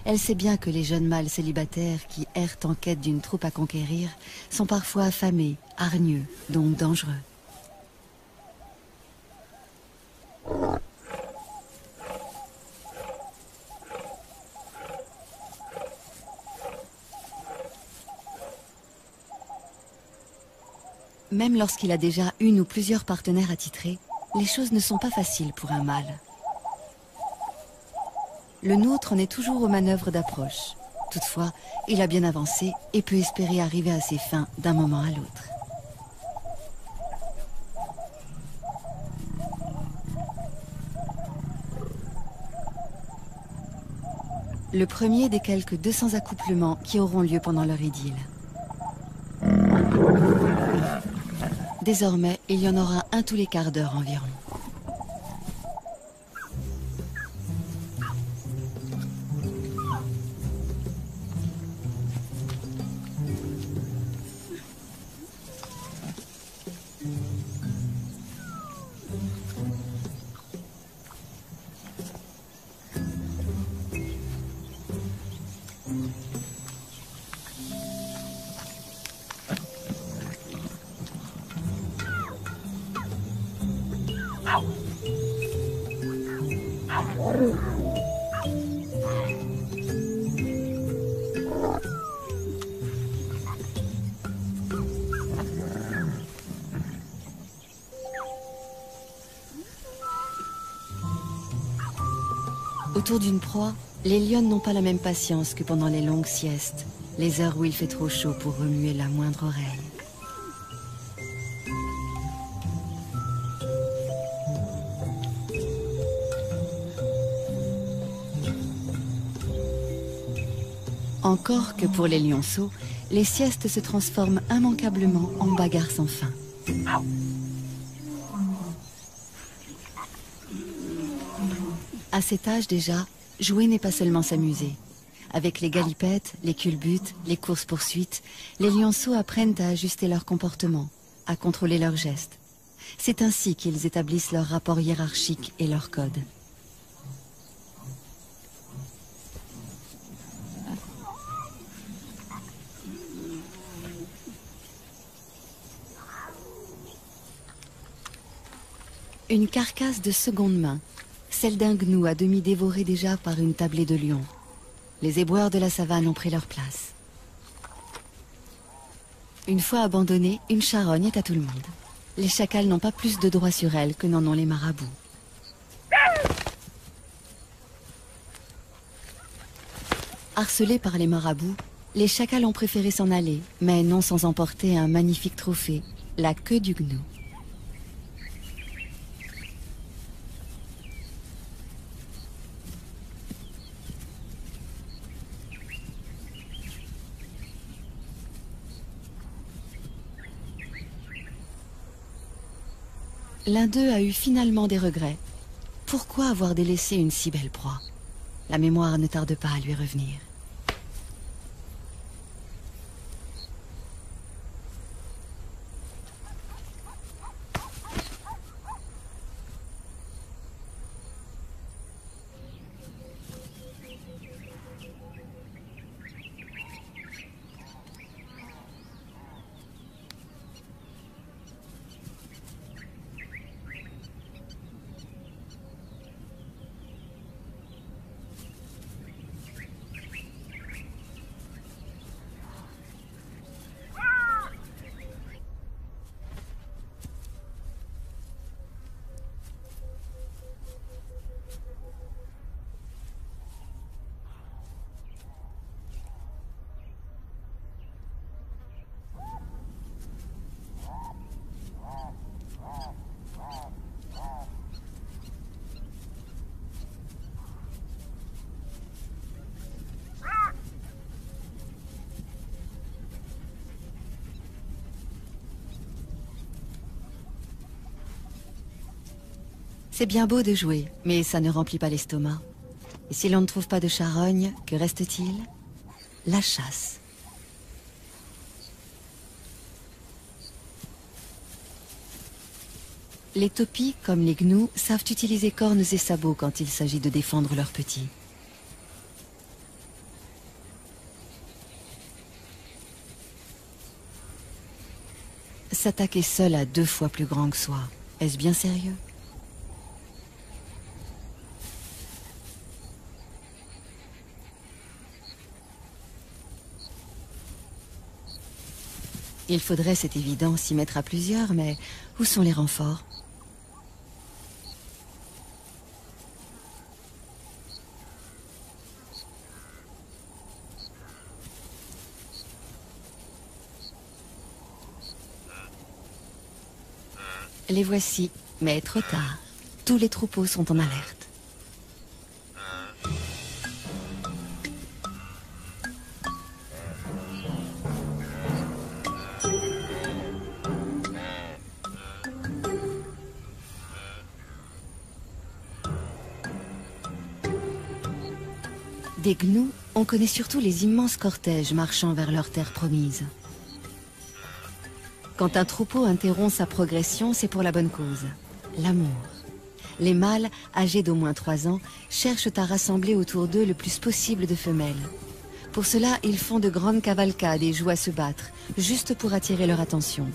Elle sait bien que les jeunes mâles célibataires qui errent en quête d'une troupe à conquérir sont parfois affamés, hargneux, donc dangereux. Même lorsqu'il a déjà une ou plusieurs partenaires attitrés, les choses ne sont pas faciles pour un mâle. Le nôtre en est toujours aux manœuvres d'approche. Toutefois, il a bien avancé et peut espérer arriver à ses fins d'un moment à l'autre. Le premier des quelques 200 accouplements qui auront lieu pendant leur idylle. Désormais, il y en aura un tous les quarts d'heure environ. Autour d'une proie, les lionnes n'ont pas la même patience que pendant les longues siestes, les heures où il fait trop chaud pour remuer la moindre oreille. Encore que pour les lionceaux, les siestes se transforment immanquablement en bagarres sans fin. À cet âge déjà, jouer n'est pas seulement s'amuser. Avec les galipettes, les culbutes, les courses-poursuites, les lionceaux apprennent à ajuster leur comportement, à contrôler leurs gestes. C'est ainsi qu'ils établissent leur rapport hiérarchique et leur code. Une carcasse de seconde main, celle d'un gnou à demi dévoré déjà par une tablée de lions. Les éboueurs de la savane ont pris leur place. Une fois abandonnée, une charogne est à tout le monde. Les chacals n'ont pas plus de droit sur elle que n'en ont les marabouts. Harcelés par les marabouts, les chacals ont préféré s'en aller, mais non sans emporter un magnifique trophée, la queue du gnou. L'un d'eux a eu finalement des regrets. Pourquoi avoir délaissé une si belle proie? La mémoire ne tarde pas à lui revenir. C'est bien beau de jouer, mais ça ne remplit pas l'estomac. Et si l'on ne trouve pas de charogne, que reste-t-il? La chasse. Les topis, comme les gnous, savent utiliser cornes et sabots quand il s'agit de défendre leurs petits. S'attaquer seul à 2 fois plus grand que soi, est-ce bien sérieux? Il faudrait, c'est évident, s'y mettre à plusieurs, mais où sont les renforts? Les voici, mais trop tard. Tous les troupeaux sont en alerte. Des gnous, on connaît surtout les immenses cortèges marchant vers leur terre promise. Quand un troupeau interrompt sa progression, c'est pour la bonne cause, l'amour. Les mâles, âgés d'au moins 3 ans, cherchent à rassembler autour d'eux le plus possible de femelles. Pour cela, ils font de grandes cavalcades et jouent à se battre, juste pour attirer leur attention.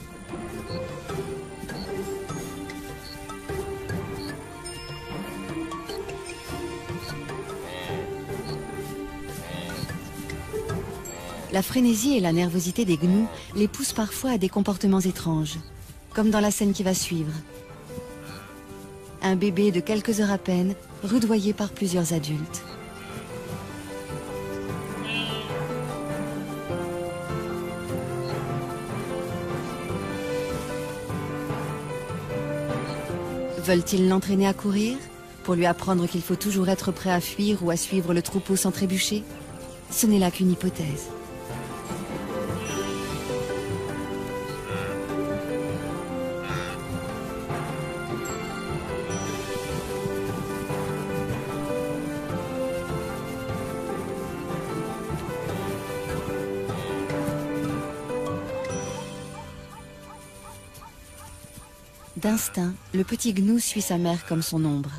La frénésie et la nervosité des gnous les poussent parfois à des comportements étranges, comme dans la scène qui va suivre. Un bébé de quelques heures à peine, rudoyé par plusieurs adultes. Veulent-ils l'entraîner à courir, pour lui apprendre qu'il faut toujours être prêt à fuir ou à suivre le troupeau sans trébucher? Ce n'est là qu'une hypothèse. D'instinct, le petit gnou suit sa mère comme son ombre.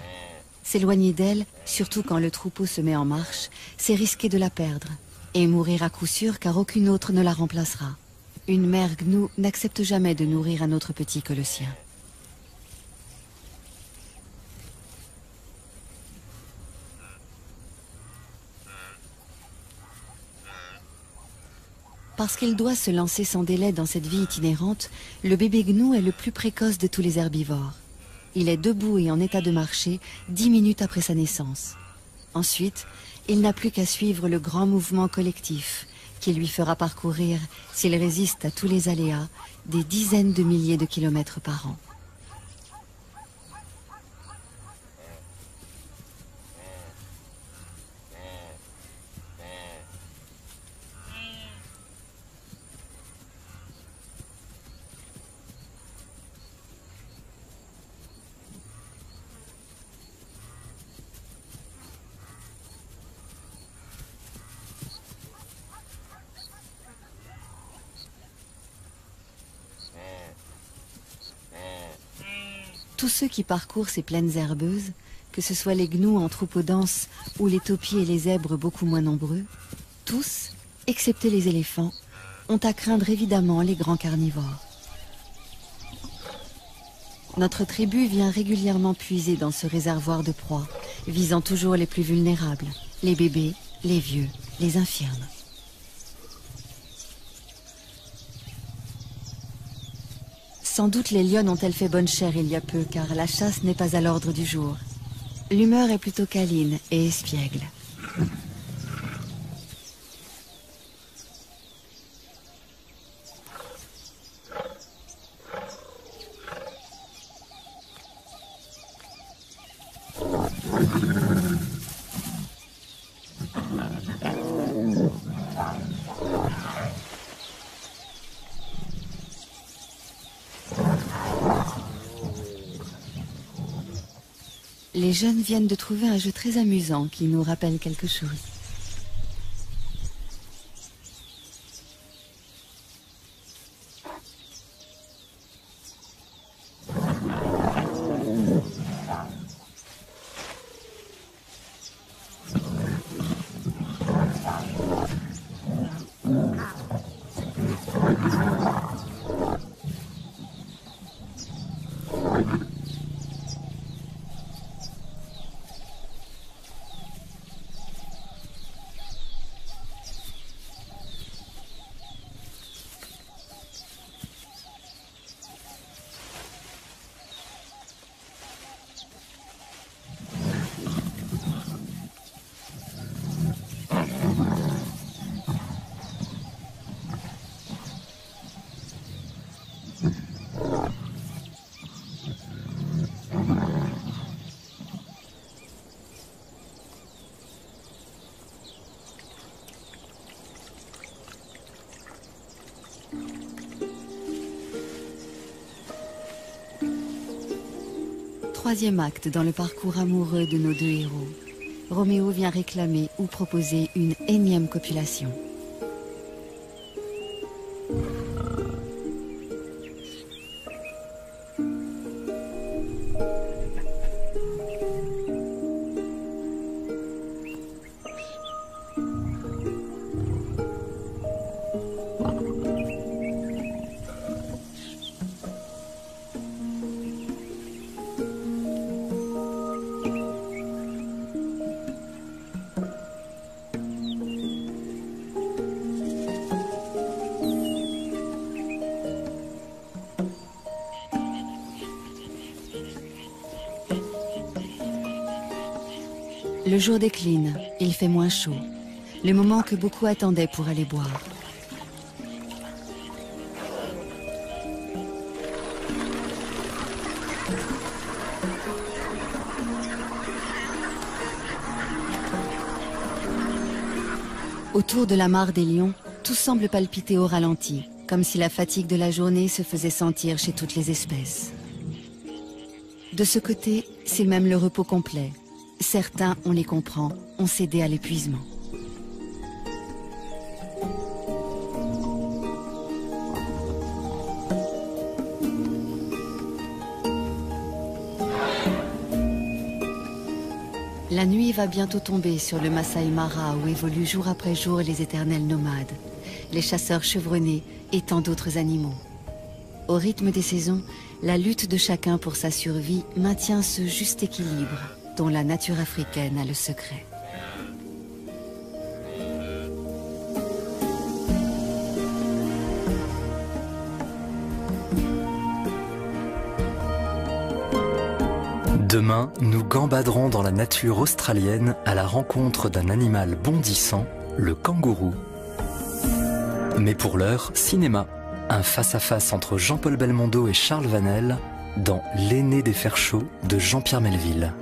S'éloigner d'elle, surtout quand le troupeau se met en marche, c'est risquer de la perdre. Et mourir à coup sûr car aucune autre ne la remplacera. Une mère gnou n'accepte jamais de nourrir un autre petit que le sien. Parce qu'il doit se lancer sans délai dans cette vie itinérante, le bébé gnou est le plus précoce de tous les herbivores. Il est debout et en état de marcher 10 minutes après sa naissance. Ensuite, il n'a plus qu'à suivre le grand mouvement collectif qui lui fera parcourir, s'il résiste à tous les aléas, des dizaines de milliers de kilomètres par an. Tous ceux qui parcourent ces plaines herbeuses, que ce soit les gnous en troupeaux denses ou les taupies et les zèbres beaucoup moins nombreux, tous, excepté les éléphants, ont à craindre évidemment les grands carnivores. Notre tribu vient régulièrement puiser dans ce réservoir de proies, visant toujours les plus vulnérables, les bébés, les vieux, les infirmes. Sans doute les lionnes ont-elles fait bonne chère il y a peu, car la chasse n'est pas à l'ordre du jour. L'humeur est plutôt câline et espiègle. Les jeunes viennent de trouver un jeu très amusant qui nous rappelle quelque chose. Troisième acte dans le parcours amoureux de nos deux héros. Roméo vient réclamer ou proposer une énième copulation. Le jour décline, il fait moins chaud. Le moment que beaucoup attendaient pour aller boire. Autour de la mare des lions, tout semble palpiter au ralenti, comme si la fatigue de la journée se faisait sentir chez toutes les espèces. De ce côté, c'est même le repos complet. Certains, on les comprend, ont cédé à l'épuisement. La nuit va bientôt tomber sur le Masai Mara où évoluent jour après jour les éternels nomades, les chasseurs chevronnés et tant d'autres animaux. Au rythme des saisons, la lutte de chacun pour sa survie maintient ce juste équilibre dont la nature africaine a le secret. Demain, nous gambaderons dans la nature australienne à la rencontre d'un animal bondissant, le kangourou. Mais pour l'heure, cinéma. Un face-à-face entre Jean-Paul Belmondo et Charles Vanel dans L'aîné des fers chauds de Jean-Pierre Melville.